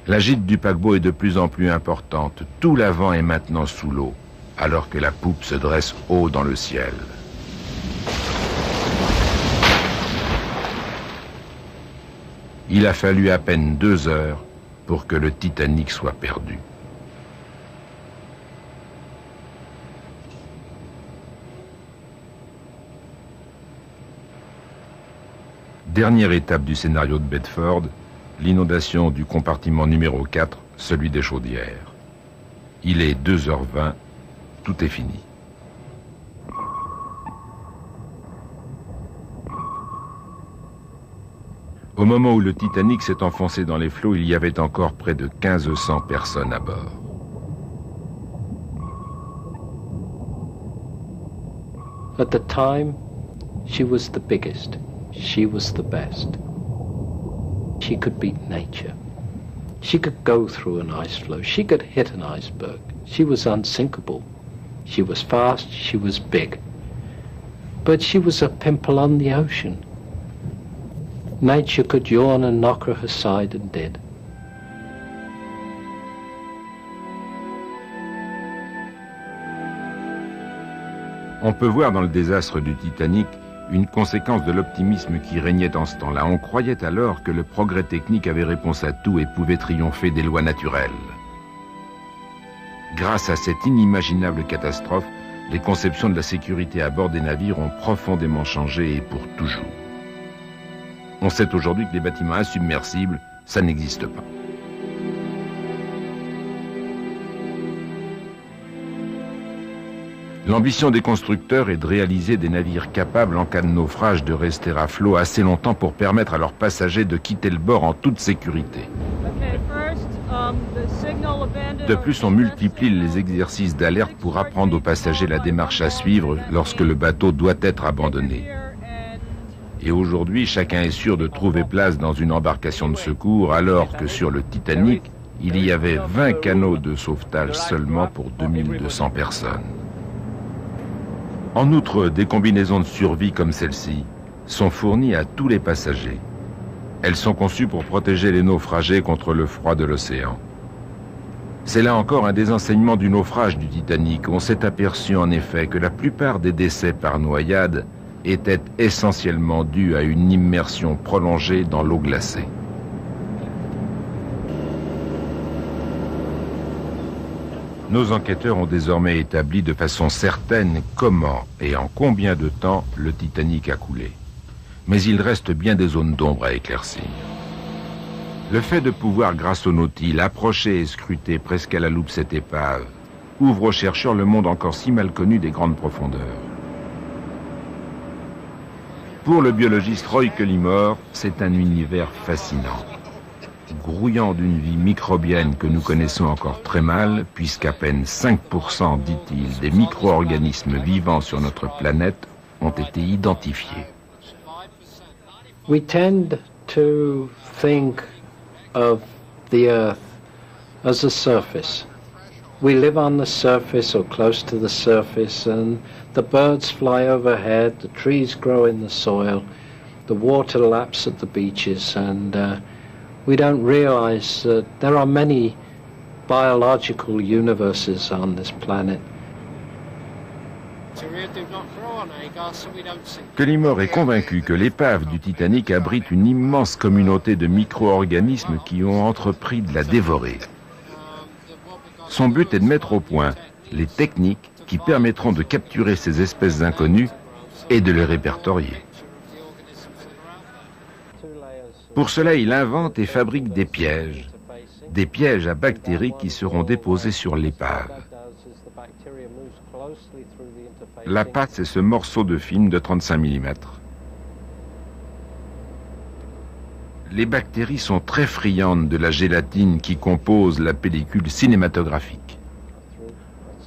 La gîte du paquebot est de plus en plus importante. Tout l'avant est maintenant sous l'eau, alors que la poupe se dresse haut dans le ciel. Il a fallu à peine 2 heures pour que le Titanic soit perdu. Dernière étape du scénario de Bedford, l'inondation du compartiment numéro 4, celui des chaudières. Il est 2h20, tout est fini. Au moment où le Titanic s'est enfoncé dans les flots, il y avait encore près de 1500 personnes à bord. At the time, she was the biggest. She was the best. She could beat nature. She could go through an ice floe. She could hit an iceberg. She was unsinkable. She was fast. She was big. But she was a pimple on the ocean. nature could yawn and knock her aside, and did. On peut voir dans le désastre du Titanic une conséquence de l'optimisme qui régnait en ce temps-là. On croyait alors que le progrès technique avait réponse à tout et pouvait triompher des lois naturelles. Grâce à cette inimaginable catastrophe, les conceptions de la sécurité à bord des navires ont profondément changé et pour toujours. On sait aujourd'hui que les bâtiments insubmersibles, ça n'existe pas. L'ambition des constructeurs est de réaliser des navires capables, en cas de naufrage, de rester à flot assez longtemps pour permettre à leurs passagers de quitter le bord en toute sécurité. De plus, on multiplie les exercices d'alerte pour apprendre aux passagers la démarche à suivre lorsque le bateau doit être abandonné. Et aujourd'hui, chacun est sûr de trouver place dans une embarcation de secours, alors que sur le Titanic, il y avait 20 canaux de sauvetage seulement pour 2200 personnes. En outre, des combinaisons de survie comme celle-ci sont fournies à tous les passagers. Elles sont conçues pour protéger les naufragés contre le froid de l'océan. C'est là encore un des enseignements du naufrage du Titanic. On s'est aperçu en effet que la plupart des décès par noyade étaient essentiellement dus à une immersion prolongée dans l'eau glacée. Nos enquêteurs ont désormais établi de façon certaine comment et en combien de temps le Titanic a coulé. Mais il reste bien des zones d'ombre à éclaircir. Le fait de pouvoir, grâce au Nautil, approcher et scruter presque à la loupe cette épave ouvre aux chercheurs le monde encore si mal connu des grandes profondeurs. Pour le biologiste Roy Cullimore, c'est un univers fascinant. Grouillant d'une vie microbienne que nous connaissons encore très mal, puisqu'à peine 5%, dit-il, des micro-organismes vivants sur notre planète ont été identifiés. We tend to think of the Earth as a surface. We live on the surface or close to the surface, and the birds fly overhead, the trees grow in the soil, the water laps at the beaches, and we don't realize that there are many biological universes on this planet. Cullimore est convaincu que l'épave du Titanic abrite une immense communauté de micro-organismes qui ont entrepris de la dévorer. Son but est de mettre au point les techniques qui permettront de capturer ces espèces inconnues et de les répertorier. Pour cela, il invente et fabrique des pièges à bactéries qui seront déposés sur l'épave. La pâte, c'est ce morceau de film de 35 mm. Les bactéries sont très friandes de la gélatine qui compose la pellicule cinématographique.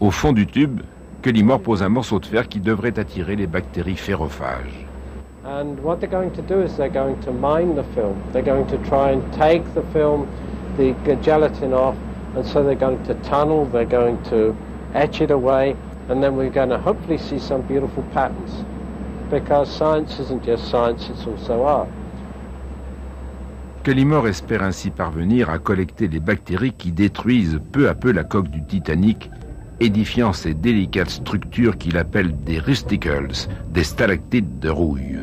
Au fond du tube, Cullimore pose un morceau de fer qui devrait attirer les bactéries ferrophages. And what they're going to do is they're going to mine the film. They're going to try and take the film, the gelatin off, and so they're going to tunnel, they're going to etch it away, and then we're going to hopefully see some beautiful patterns. Because science isn't just science, it's also art. Cullimore espère ainsi parvenir à collecter les bactéries qui détruisent peu à peu la coque du Titanic, édifiant ces délicates structures qu'il appelle des rusticles, des stalactites de rouille.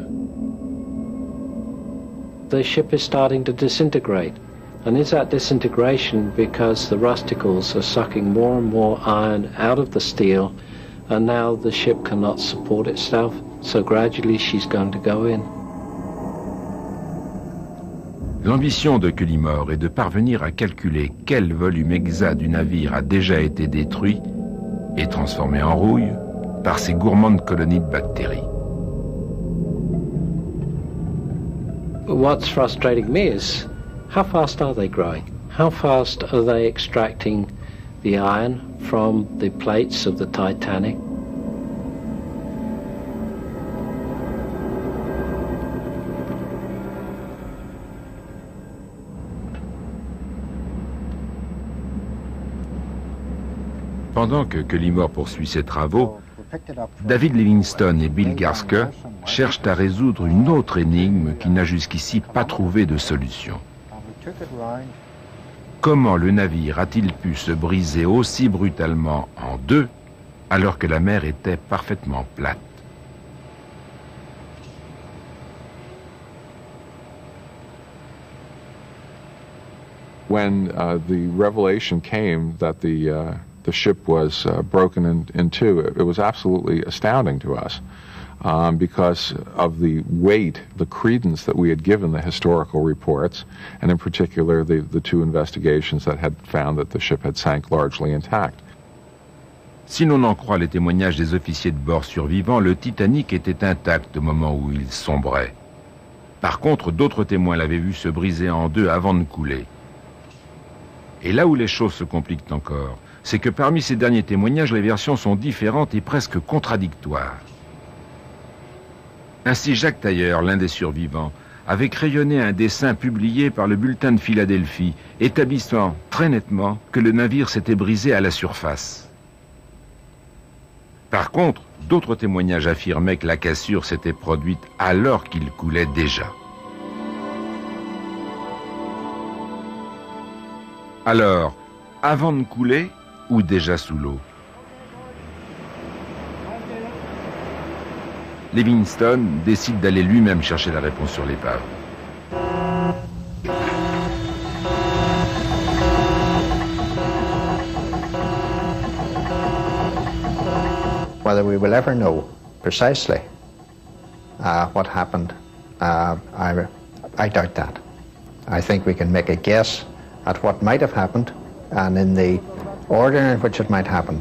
The ship is starting to disintegrate. And is that disintegration because the rusticles are sucking more and more iron out of the steel, and now the ship cannot support itself, so gradually she's going to go in? L'ambition de Cullimore est de parvenir à calculer quel volume exact du navire a déjà été détruit et transformé en rouille par ces gourmandes colonies de bactéries. What's frustrating me is how fast are they growing? How fast are they extracting the iron from the plates of the Titanic? Pendant que Cullimore poursuit ses travaux, David Livingstone et Bill Garske cherchent à résoudre une autre énigme qui n'a jusqu'ici pas trouvé de solution. Comment le navire a-t-il pu se briser aussi brutalement en deux alors que la mer était parfaitement plate? When the revelation came that the ship was broken in two, it was absolutely astounding to us because of the weight, the credence that we had given the historical reports, and in particular the two investigations that had found that the ship had sank largely intact. Si l'on en croit les témoignages des officiers de bord survivants, le Titanic était intact au moment où il sombrait. Par contre, d'autres témoins l'avaient vu se briser en deux avant de couler. Et là où les choses se compliquent encore, c'est que parmi ces derniers témoignages, les versions sont différentes et presque contradictoires. Ainsi, Jacques Tailleur, l'un des survivants, avait crayonné un dessin publié par le Bulletin de Philadelphie, établissant très nettement que le navire s'était brisé à la surface. Par contre, d'autres témoignages affirmaient que la cassure s'était produite alors qu'il coulait déjà. Alors, avant de couler ou déjà sous l'eau? Livingstone décide d'aller lui-même chercher la réponse sur l'épave. Whether we will ever know precisely what happened, I doubt that. I think we can make a guess at what might have happened and in the order in which it might happen.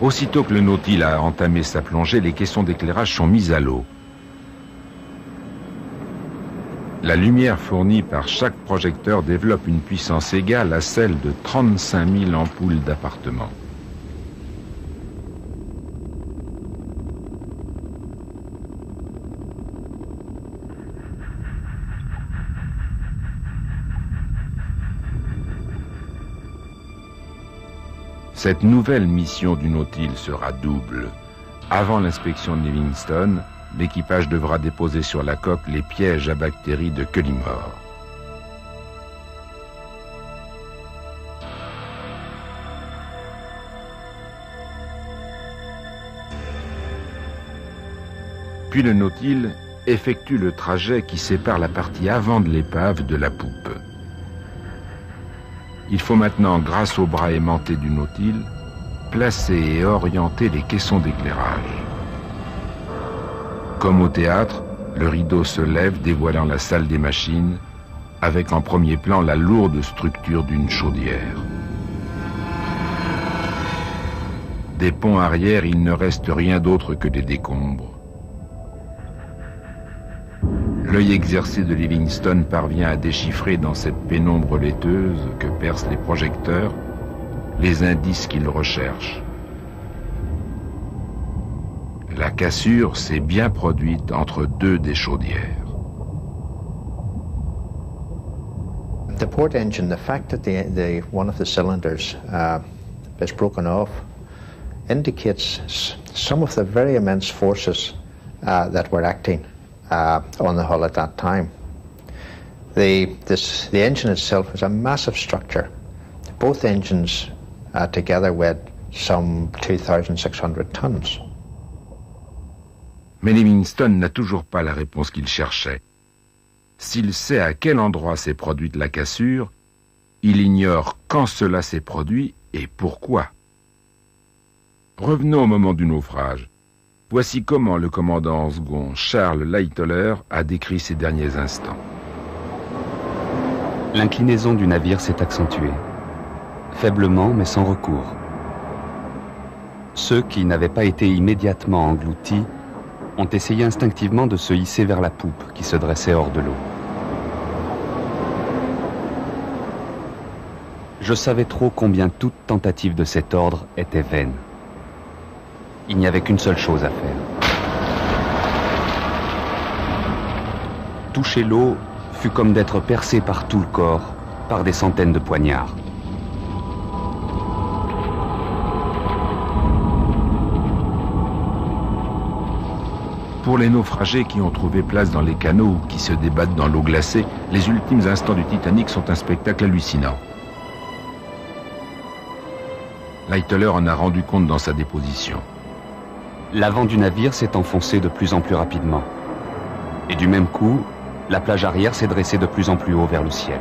Aussitôt que le Nautil a entamé sa plongée, les caissons d'éclairage sont mis à l'eau. La lumière fournie par chaque projecteur développe une puissance égale à celle de 35 000 ampoules d'appartements. Cette nouvelle mission du Nautil sera double. Avant l'inspection de Livingstone, l'équipage devra déposer sur la coque les pièges à bactéries de Cullimore. Puis le Nautil effectue le trajet qui sépare la partie avant de l'épave de la poupe. Il faut maintenant, grâce au bras aimanté du Nautil, placer et orienter les caissons d'éclairage. Comme au théâtre, le rideau se lève dévoilant la salle des machines, avec en premier plan la lourde structure d'une chaudière. Des ponts arrière, il ne reste rien d'autre que des décombres. L'œil exercé de Livingstone parvient à déchiffrer dans cette pénombre laiteuse que percent les projecteurs les indices qu'il recherche. La cassure s'est bien produite entre deux des chaudières. The port engine, the fact that one of the cylinders is broken off indicates some of the very immense forces that were acting on the hull at that time. The engine itself is a massive structure. Both engines together weighed some 2,600 tons. Mais Livingstone n'a toujours pas la réponse qu'il cherchait. S'il sait à quel endroit s'est produite la cassure, il ignore quand cela s'est produit et pourquoi. Revenons au moment du naufrage. Voici comment le commandant en second Charles Lightoller a décrit ces derniers instants. L'inclinaison du navire s'est accentuée, faiblement mais sans recours. Ceux qui n'avaient pas été immédiatement engloutis ont essayé instinctivement de se hisser vers la poupe qui se dressait hors de l'eau. Je savais trop combien toute tentative de cet ordre était vaine. Il n'y avait qu'une seule chose à faire. Toucher l'eau fut comme d'être percé par tout le corps par des centaines de poignards. Pour les naufragés qui ont trouvé place dans les canaux ou qui se débattent dans l'eau glacée, les ultimes instants du Titanic sont un spectacle hallucinant. Lightoller en a rendu compte dans sa déposition. L'avant du navire s'est enfoncé de plus en plus rapidement. Et du même coup, la plage arrière s'est dressée de plus en plus haut vers le ciel.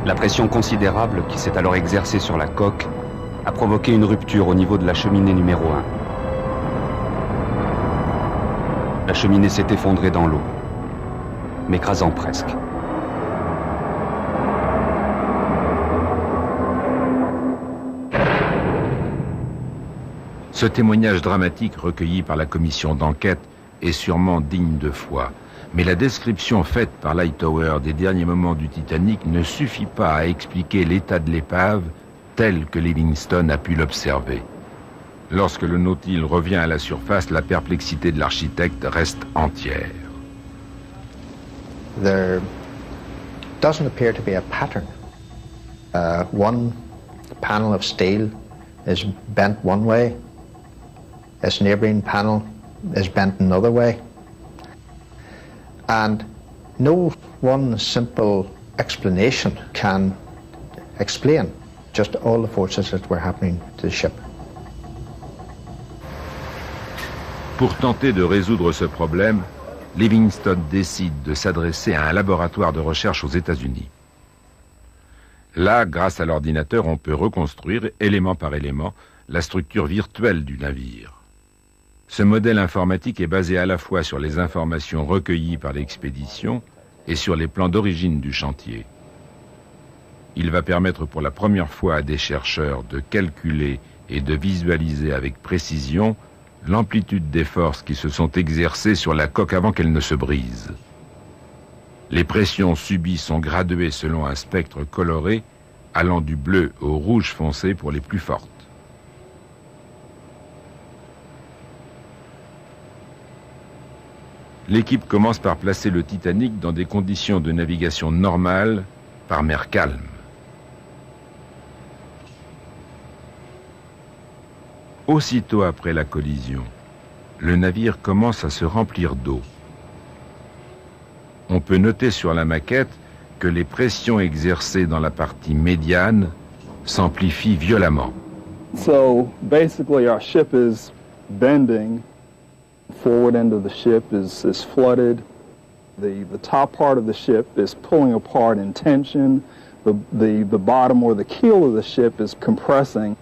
La pression considérable qui s'est alors exercée sur la coque a provoqué une rupture au niveau de la cheminée numéro 1. La cheminée s'est effondrée dans l'eau, m'écrasant presque. Ce témoignage dramatique recueilli par la commission d'enquête est sûrement digne de foi. Mais la description faite par Lightoller des derniers moments du Titanic ne suffit pas à expliquer l'état de l'épave tel que Livingstone a pu l'observer. Lorsque le Nautilus revient à la surface, la perplexité de l'architecte reste entière. There doesn't appear to be a pattern. One panel of steel is bent one way. Its neighbouring panel is bent another way. And no one simple explanation can explain just all the forces that were happening to the ship. Pour tenter de résoudre ce problème, Livingstone décide de s'adresser à un laboratoire de recherche aux États-Unis. Là, grâce à l'ordinateur, on peut reconstruire, élément par élément, la structure virtuelle du navire. Ce modèle informatique est basé à la fois sur les informations recueillies par l'expédition et sur les plans d'origine du chantier. Il va permettre pour la première fois à des chercheurs de calculer et de visualiser avec précision l'amplitude des forces qui se sont exercées sur la coque avant qu'elle ne se brise. Les pressions subies sont graduées selon un spectre coloré allant du bleu au rouge foncé pour les plus fortes. L'équipe commence par placer le Titanic dans des conditions de navigation normales par mer calme. Aussitôt après la collision, le navire commence à se remplir d'eau. On peut noter sur la maquette que les pressions exercées dans la partie médiane s'amplifient violemment. So basically our ship is bending. Forward end of the ship is flooded. The top part of the ship is pulling apart in tension. The bottom or the keel of the ship is compressing,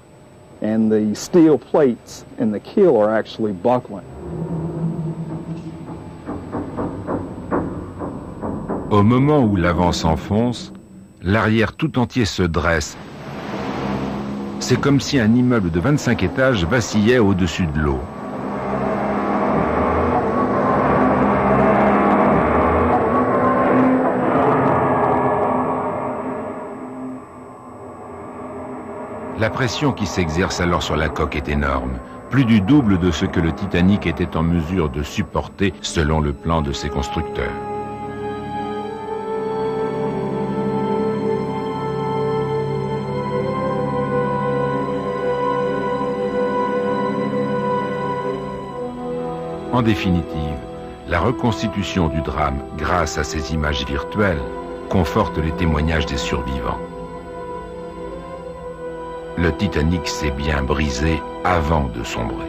and the steel plates in the keel are actually buckling. Au moment où l'avant s'enfonce, l'arrière tout entier se dresse. C'est comme si un immeuble de 25 étages vacillait au-dessus de l'eau. La pression qui s'exerce alors sur la coque est énorme, plus du double de ce que le Titanic était en mesure de supporter selon le plan de ses constructeurs. En définitive, la reconstitution du drame grâce à ces images virtuelles conforte les témoignages des survivants. Le Titanic s'est bien brisé avant de sombrer.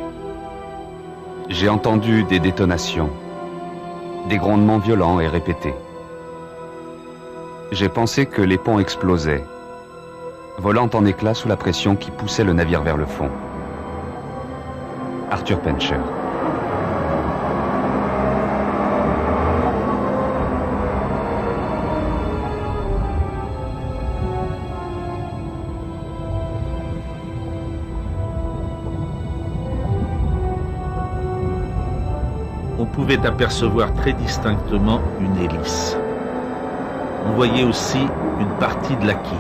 J'ai entendu des détonations, des grondements violents et répétés. J'ai pensé que les ponts explosaient, volant en éclats sous la pression qui poussait le navire vers le fond. Arthur Pencher. On pouvait apercevoir très distinctement une hélice. On voyait aussi une partie de la quille,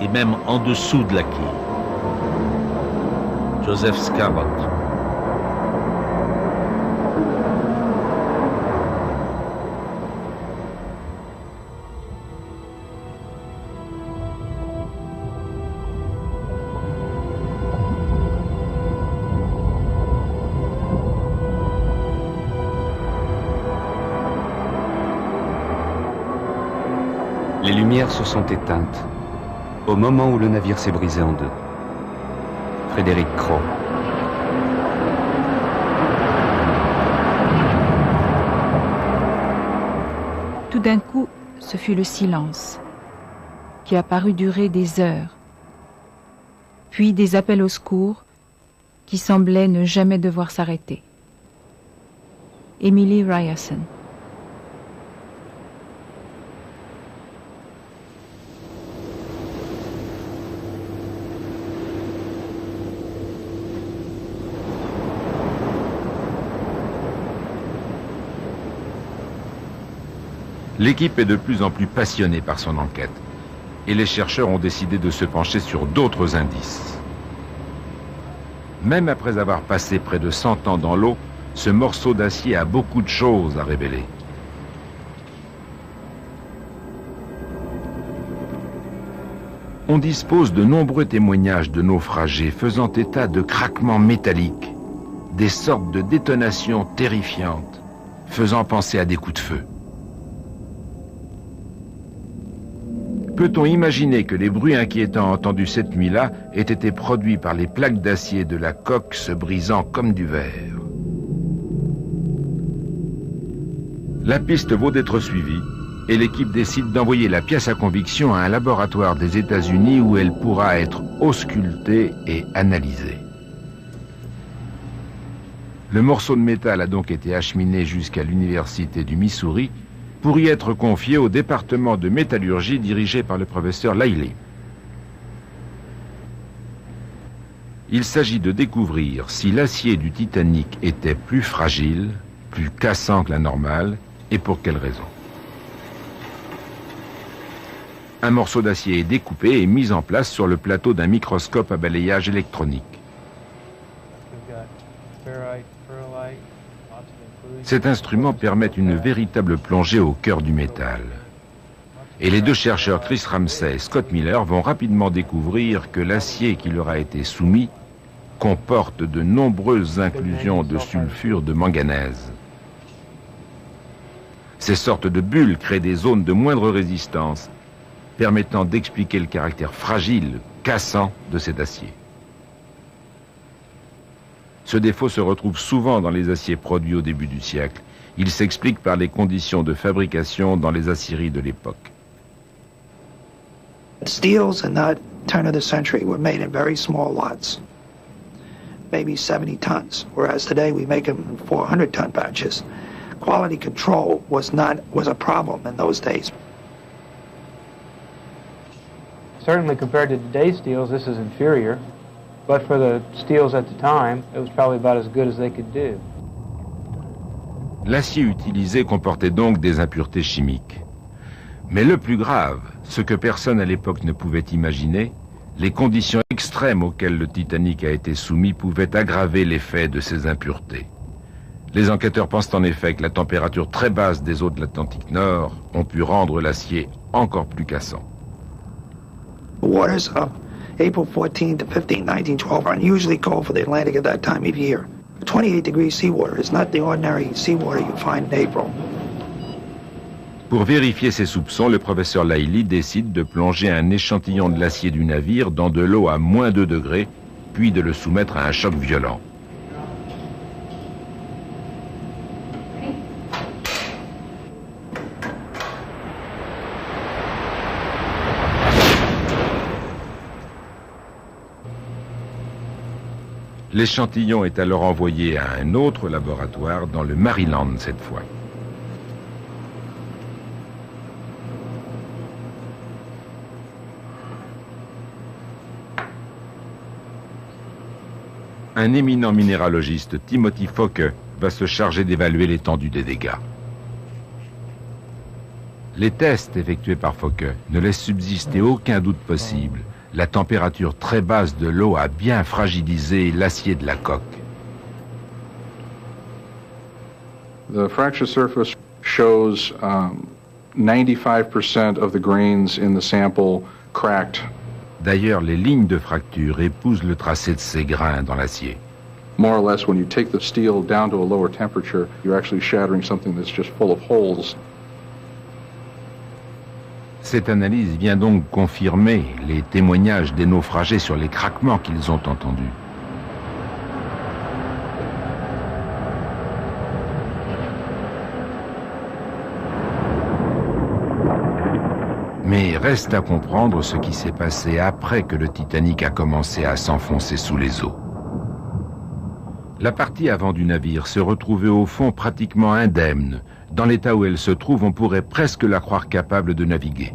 et même en dessous de la quille. Joseph Scarrott. Les lumières se sont éteintes au moment où le navire s'est brisé en deux. Frédéric Crowe. Tout d'un coup, ce fut le silence, qui a paru durer des heures, puis des appels au secours qui semblaient ne jamais devoir s'arrêter. Emily Ryerson. L'équipe est de plus en plus passionnée par son enquête et les chercheurs ont décidé de se pencher sur d'autres indices. Même après avoir passé près de 100 ans dans l'eau, ce morceau d'acier a beaucoup de choses à révéler. On dispose de nombreux témoignages de naufragés faisant état de craquements métalliques, des sortes de détonations terrifiantes, faisant penser à des coups de feu. Peut-on imaginer que les bruits inquiétants entendus cette nuit-là aient été produits par les plaques d'acier de la coque se brisant comme du verre? La piste vaut d'être suivie et l'équipe décide d'envoyer la pièce à conviction à un laboratoire des États-Unis où elle pourra être auscultée et analysée. Le morceau de métal a donc été acheminé jusqu'à l'université du Missouri pour y être confié au département de métallurgie dirigé par le professeur Liley. Il s'agit de découvrir si l'acier du Titanic était plus fragile, plus cassant que la normale, et pour quelle raison. Un morceau d'acier est découpé et mis en place sur le plateau d'un microscope à balayage électronique. Cet instrument permet une véritable plongée au cœur du métal. Et les deux chercheurs Chris Ramsey et Scott Miller vont rapidement découvrir que l'acier qui leur a été soumis comporte de nombreuses inclusions de sulfure de manganèse. Ces sortes de bulles créent des zones de moindre résistance, permettant d'expliquer le caractère fragile, cassant de cet acier. Ce défaut se retrouve souvent dans les aciers produits au début du siècle. Il s'explique par les conditions de fabrication dans les aciéries de l'époque. Steels in that turn of the century were made in very small lots, maybe 70 tons, whereas today we make them in 400-ton batches. Quality control was a problem in those days. Certainly compared to today's steels, this is inferior. But for the steels at the time, it was probably about as good as they could do. L'acier utilisé comportait donc des impuretés chimiques. Mais le plus grave, ce que personne à l'époque ne pouvait imaginer, les conditions extrêmes auxquelles le Titanic a été soumis pouvaient aggraver l'effet de ces impuretés. Les enquêteurs pensent en effet que la température très basse des eaux de l'Atlantique Nord ont pu rendre l'acier encore plus cassant. Waters of April 14 to 15, 1912 are unusually cold for the Atlantic at that time of year. 28 degrees seawater is not the ordinary seawater you find in April. Pour vérifier ses soupçons, le professeur Liley décide de plonger un échantillon de l'acier du navire dans de l'eau à moins 2 degrés, puis de le soumettre à un choc violent. L'échantillon est alors envoyé à un autre laboratoire dans le Maryland cette fois. Un éminent minéralogiste, Timothy Focke, va se charger d'évaluer l'étendue des dégâts. Les tests effectués par Focke ne laissent subsister aucun doute possible. La température très basse de l'eau a bien fragilisé l'acier de la coque. The fracture surface shows 95% of the grains in the sample cracked. D'ailleurs, les lignes de fracture épousent le tracé de ces grains dans l'acier. More or less, when you take the steel down to a lower temperature, you're actually shattering something that's just full of holes. Cette analyse vient donc confirmer les témoignages des naufragés sur les craquements qu'ils ont entendus. Mais reste à comprendre ce qui s'est passé après que le Titanic a commencé à s'enfoncer sous les eaux. La partie avant du navire se retrouvait au fond pratiquement indemne. Dans l'état où elle se trouve, on pourrait presque la croire capable de naviguer.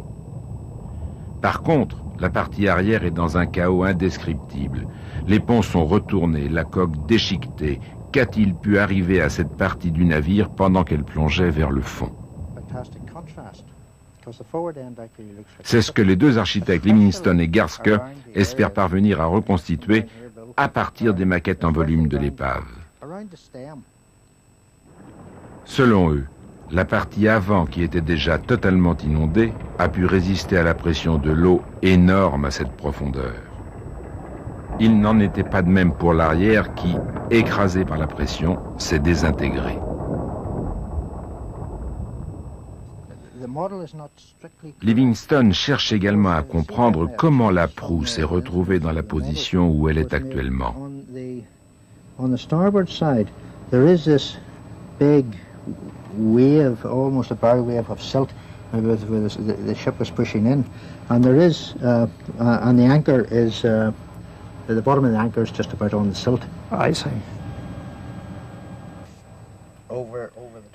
Par contre, la partie arrière est dans un chaos indescriptible. Les ponts sont retournés, la coque déchiquetée. Qu'a-t-il pu arriver à cette partie du navire pendant qu'elle plongeait vers le fond? C'est ce que les deux architectes Livingstone et Garske espèrent parvenir à reconstituer à partir des maquettes en volume de l'épave. Selon eux, la partie avant, qui était déjà totalement inondée, a pu résister à la pression de l'eau énorme à cette profondeur. Il n'en était pas de même pour l'arrière qui, écrasé par la pression, s'est désintégré. Livingstone cherche également à comprendre comment la proue s'est retrouvée dans la position où elle est actuellement. On the starboard side, there is this big wave, almost a bow wave of silt, where the ship was pushing in, and there is, and the anchor is, the bottom of the anchor is just about on the silt. I see.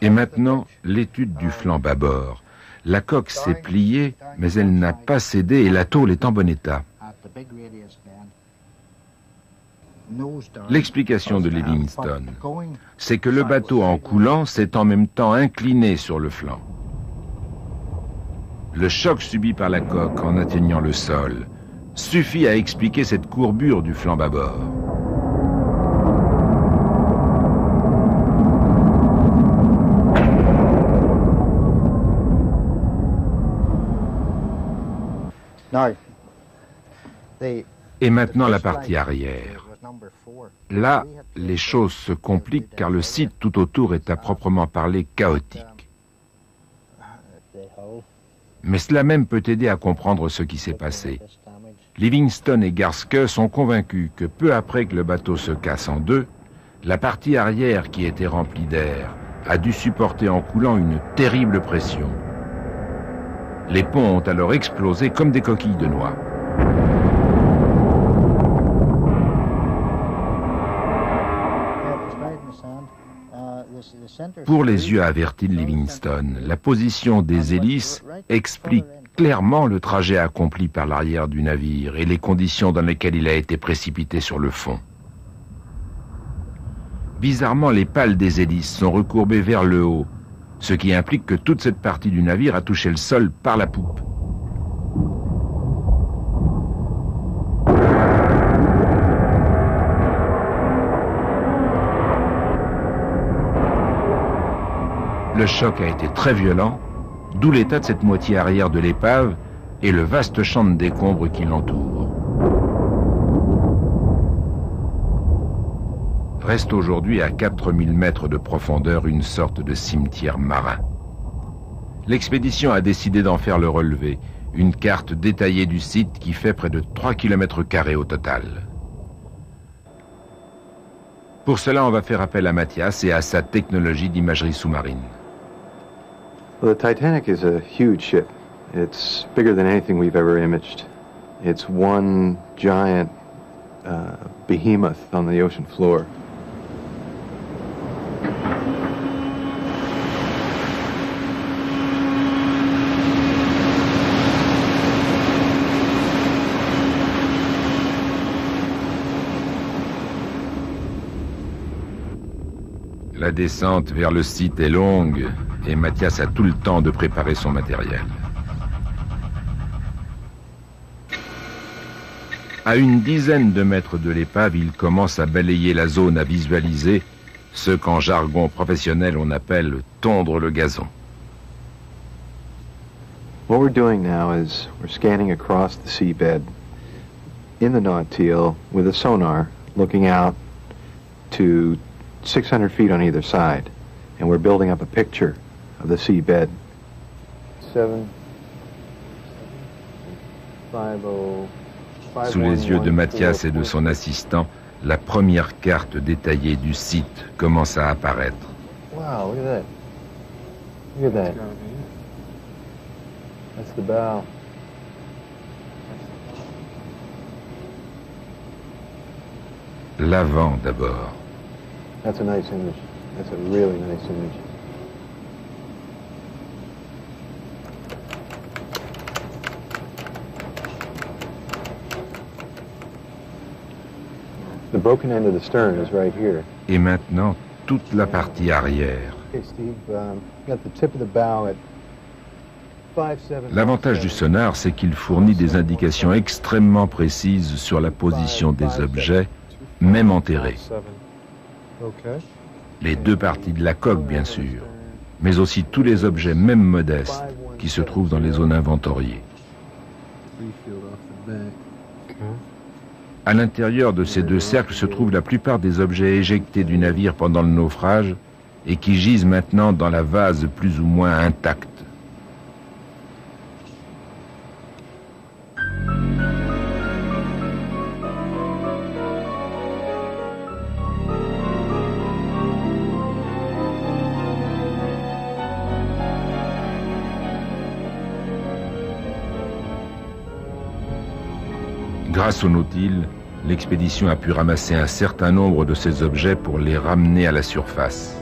Et maintenant, l'étude du flanc bâbord. La coque s'est pliée, mais elle n'a pas cédé et la tôle est en bon état. L'explication de Livingstone, c'est que le bateau en coulant s'est en même temps incliné sur le flanc. Le choc subi par la coque en atteignant le sol suffit à expliquer cette courbure du flanc bâbord. Et maintenant la partie arrière. Là, les choses se compliquent car le site tout autour est à proprement parler chaotique. Mais cela même peut aider à comprendre ce qui s'est passé. Livingstone et Garske sont convaincus que peu après que le bateau se casse en deux, la partie arrière qui était remplie d'air a dû supporter en coulant une terrible pression. Les ponts ont alors explosé comme des coquilles de noix. Pour les yeux avertis de Livingstone, la position des hélices explique clairement le trajet accompli par l'arrière du navire et les conditions dans lesquelles il a été précipité sur le fond. Bizarrement, les pales des hélices sont recourbées vers le haut, ce qui implique que toute cette partie du navire a touché le sol par la poupe. Le choc a été très violent, d'où l'état de cette moitié arrière de l'épave et le vaste champ de décombres qui l'entoure. Reste aujourd'hui à 4000 mètres de profondeur une sorte de cimetière marin. L'expédition a décidé d'en faire le relevé, une carte détaillée du site qui fait près de 3 km² au total. Pour cela, on va faire appel à Mathias et à sa technologie d'imagerie sous-marine. Well, the Titanic is a huge ship. It's bigger than anything we've ever imaged. It's one giant behemoth on the ocean floor. La descente vers le site est longue et Mathias a tout le temps de préparer son matériel. À une dizaine de mètres de l'épave, il commence à balayer la zone à visualiser, ce qu'en jargon professionnel on appelle tondre le gazon. What we're doing now is we're scanning across the seabed in the Nautil with a sonar looking out to 600 feet on either side, and we're building up a picture of the seabed. 7, Sous les yeux de Mathias et de son assistant, la première carte détaillée du site commence à apparaître. Wow, look at that. Look at that. That's the bow. L'avant d'abord. That's a nice image. That's a really nice image. The broken end of the stern is right here. Et maintenant, toute la partie arrière. Okay, Steve, got the tip of the bow at 5-7. L'avantage du sonar, c'est qu'il fournit des indications extrêmement précises sur la position des objets, même enterrés. Les deux parties de la coque, bien sûr, mais aussi tous les objets, même modestes, qui se trouvent dans les zones inventoriées. À l'intérieur de ces deux cercles se trouvent la plupart des objets éjectés du navire pendant le naufrage et qui gisent maintenant dans la vase plus ou moins intacte. Grâce au Nautile, l'expédition a pu ramasser un certain nombre de ces objets pour les ramener à la surface.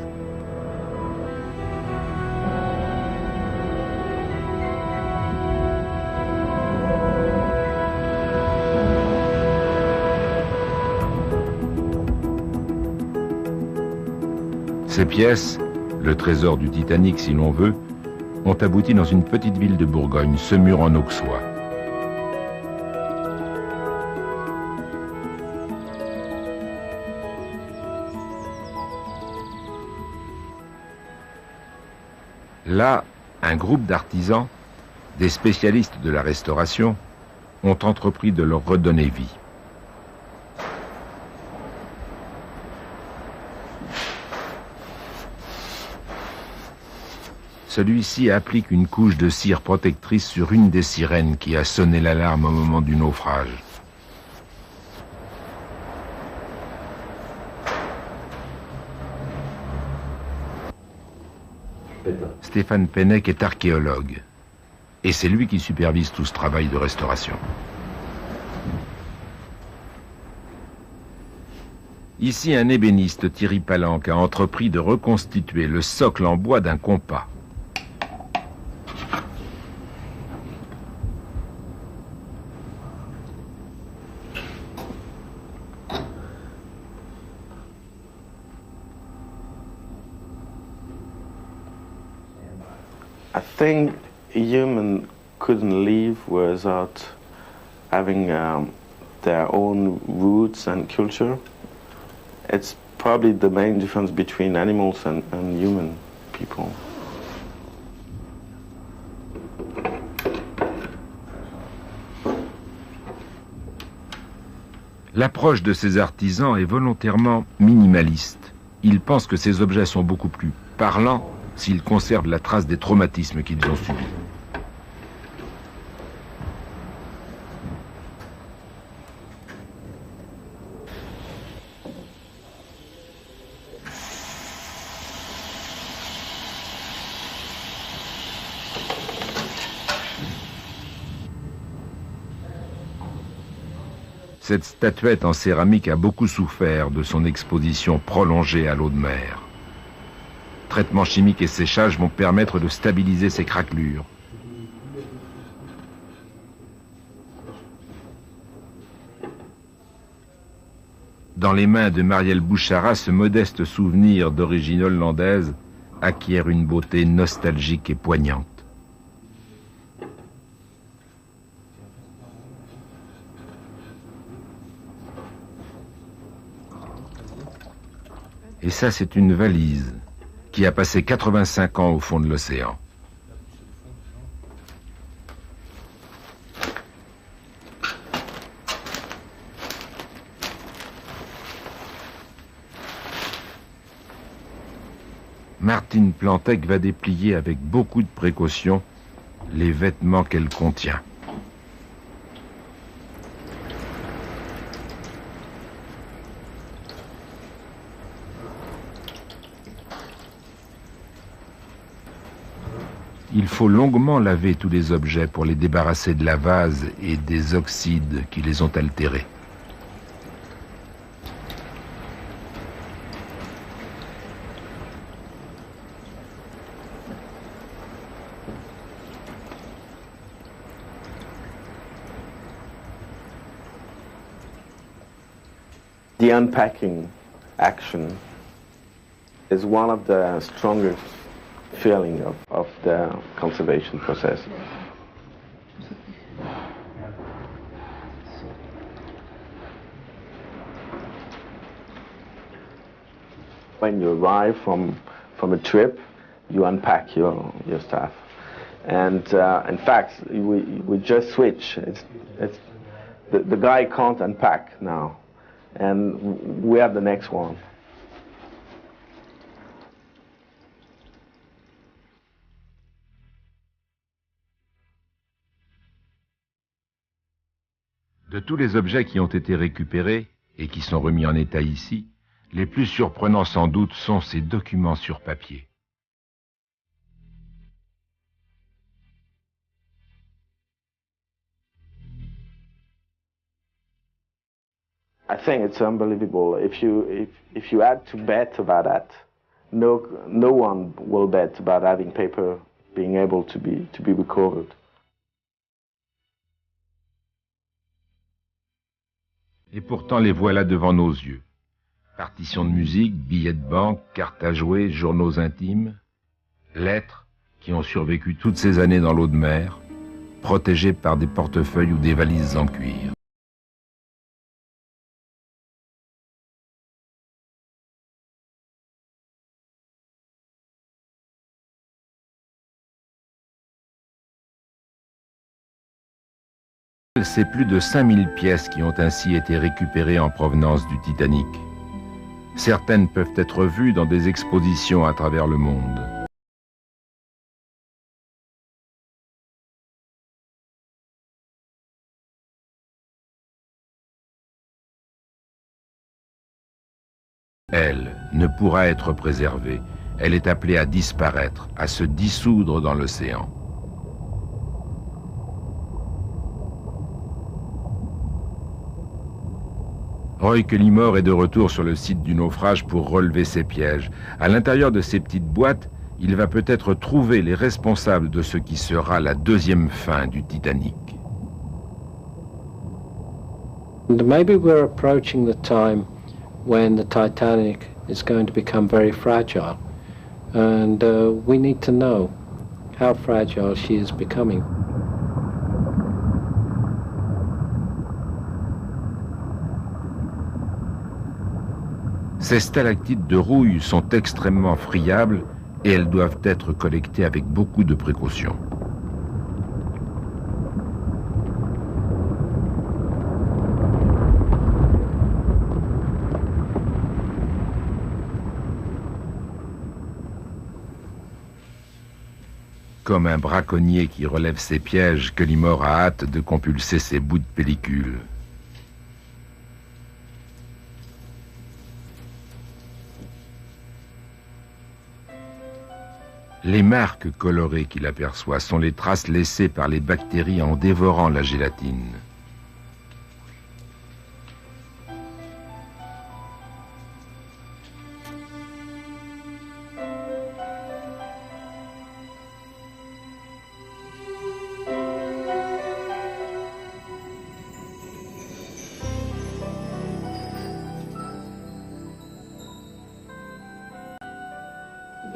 Ces pièces, le trésor du Titanic si l'on veut, ont abouti dans une petite ville de Bourgogne, Semur en Auxois. Là, un groupe d'artisans, des spécialistes de la restauration, ont entrepris de leur redonner vie. Celui-ci applique une couche de cire protectrice sur une des sirènes qui a sonné l'alarme au moment du naufrage. Stéphane Pennec est archéologue, et c'est lui qui supervise tout ce travail de restauration. Ici, un ébéniste, Thierry Palanque, a entrepris de reconstituer le socle en bois d'un compas. I think humans couldn't live without having their own roots and culture. It's probably the main difference between animals and human people. L'approche de ces artisans est volontairement minimaliste. Ils pensent que ces objets sont beaucoup plus parlants s'ils conservent la trace des traumatismes qu'ils ont subis. Cette statuette en céramique a beaucoup souffert de son exposition prolongée à l'eau de mer. Traitement chimique et séchage vont permettre de stabiliser ces craquelures. Dans les mains de Marielle Bouchara, ce modeste souvenir d'origine hollandaise acquiert une beauté nostalgique et poignante. Et ça, c'est une valise qui a passé 85 ans au fond de l'océan. Martine Plantec va déplier avec beaucoup de précaution les vêtements qu'elle contient. il faut longuement laver tous les objets pour les débarrasser de la vase et des oxydes qui les ont altérés. The unpacking action is one of the strongest feeling of the conservation process. When you arrive from a trip, you unpack your stuff. And in fact, we just switch. The guy can't unpack now. And we have the next one. De tous les objets qui ont été récupérés et qui sont remis en état ici, les plus surprenants sans doute sont ces documents sur papier. I think it's unbelievable. If you had to bet about that, no one will bet about having paper being able to be recovered. Et pourtant les voilà devant nos yeux. Partitions de musique, billets de banque, cartes à jouer, journaux intimes, lettres qui ont survécu toutes ces années dans l'eau de mer, protégées par des portefeuilles ou des valises en cuir. C'est plus de 5000 pièces qui ont ainsi été récupérées en provenance du Titanic. Certaines peuvent être vues dans des expositions à travers le monde. Elle ne pourra être préservée. Elle est appelée à disparaître, à se dissoudre dans l'océan. Roy Cullimore est de retour sur le site du naufrage pour relever ses pièges. À l'intérieur de ces petites boîtes, il va peut-être trouver les responsables de ce qui sera la deuxième fin du Titanic. And maybe we're approaching the time when the Titanic is going to become very fragile. And we need to know how fragile she is becoming. Ces stalactites de rouille sont extrêmement friables et elles doivent être collectées avec beaucoup de précaution. Comme un braconnier qui relève ses pièges, Cullimore a hâte de compulser ses bouts de pellicule. Les marques colorées qu'il aperçoit sont les traces laissées par les bactéries en dévorant la gélatine.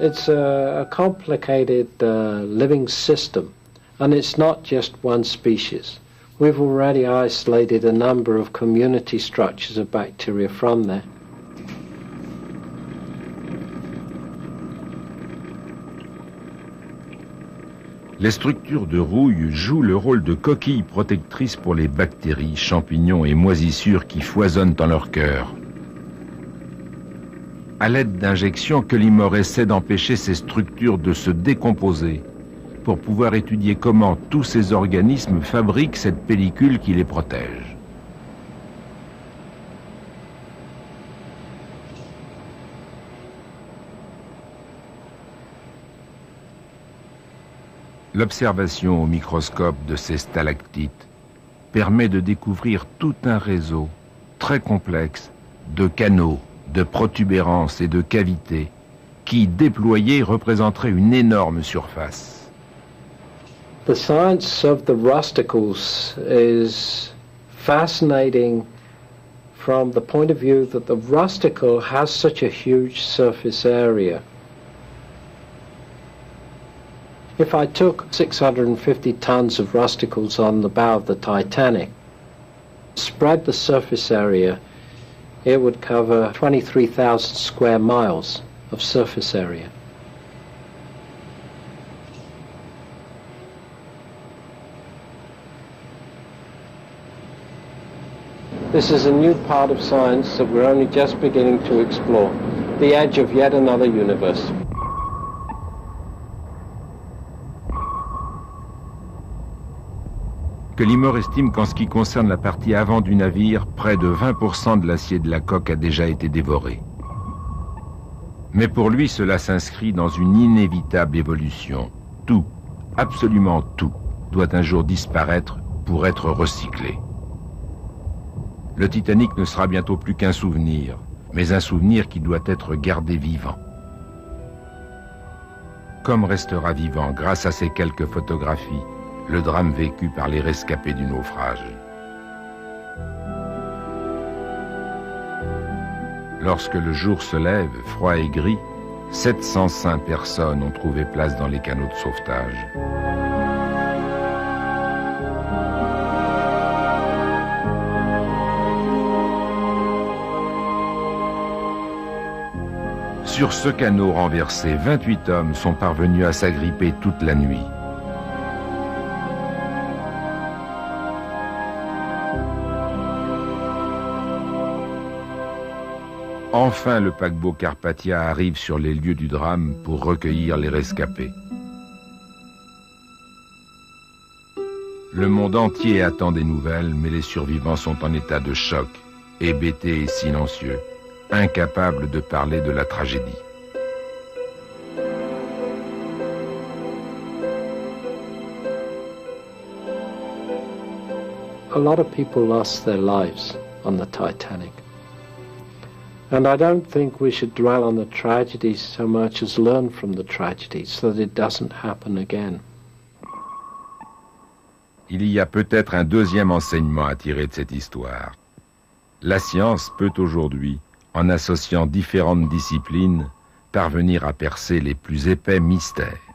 It's a complicated living system, and it's not just one species. We've already isolated a number of community structures of bacteria from there. Les structures de rouille jouent le rôle de coquilles protectrices pour les bactéries, champignons et moisissures qui foisonnent en leur cœur. À l'aide d'injections, Cullimore essaie d'empêcher ces structures de se décomposer pour pouvoir étudier comment tous ces organismes fabriquent cette pellicule qui les protège. L'observation au microscope de ces stalactites permet de découvrir tout un réseau très complexe de canaux, de protubérances et de cavités qui, déployés, représenteraient une énorme surface. The science of the rusticles is fascinating from the point of view that the rusticle has such a huge surface area. If I took 650 tons of rusticles on the bow of the Titanic, spread the surface area, it would cover 23,000 square miles of surface area. This is a new part of science that we're only just beginning to explore, the edge of yet another universe. Cullimore estime qu'en ce qui concerne la partie avant du navire, près de 20% de l'acier de la coque a déjà été dévoré. Mais pour lui, cela s'inscrit dans une inévitable évolution. Tout, absolument tout, doit un jour disparaître pour être recyclé. Le Titanic ne sera bientôt plus qu'un souvenir, mais un souvenir qui doit être gardé vivant. Comme restera vivant, grâce à ces quelques photographies, le drame vécu par les rescapés du naufrage. Lorsque le jour se lève, froid et gris, 705 personnes ont trouvé place dans les canots de sauvetage. Sur ce canot renversé, 28 hommes sont parvenus à s'agripper toute la nuit. Enfin, le paquebot Carpathia arrive sur les lieux du drame pour recueillir les rescapés. Le monde entier attend des nouvelles, mais les survivants sont en état de choc, hébétés et silencieux, incapables de parler de la tragédie. A lot of people lost their lives on the Titanic. And I don't think we should dwell on the tragedies so much as learn from the tragedies so that it doesn't happen again. Il y a peut-être un deuxième enseignement à tirer de cette histoire. La science peut aujourd'hui, en associant différentes disciplines, parvenir à percer les plus épais mystères.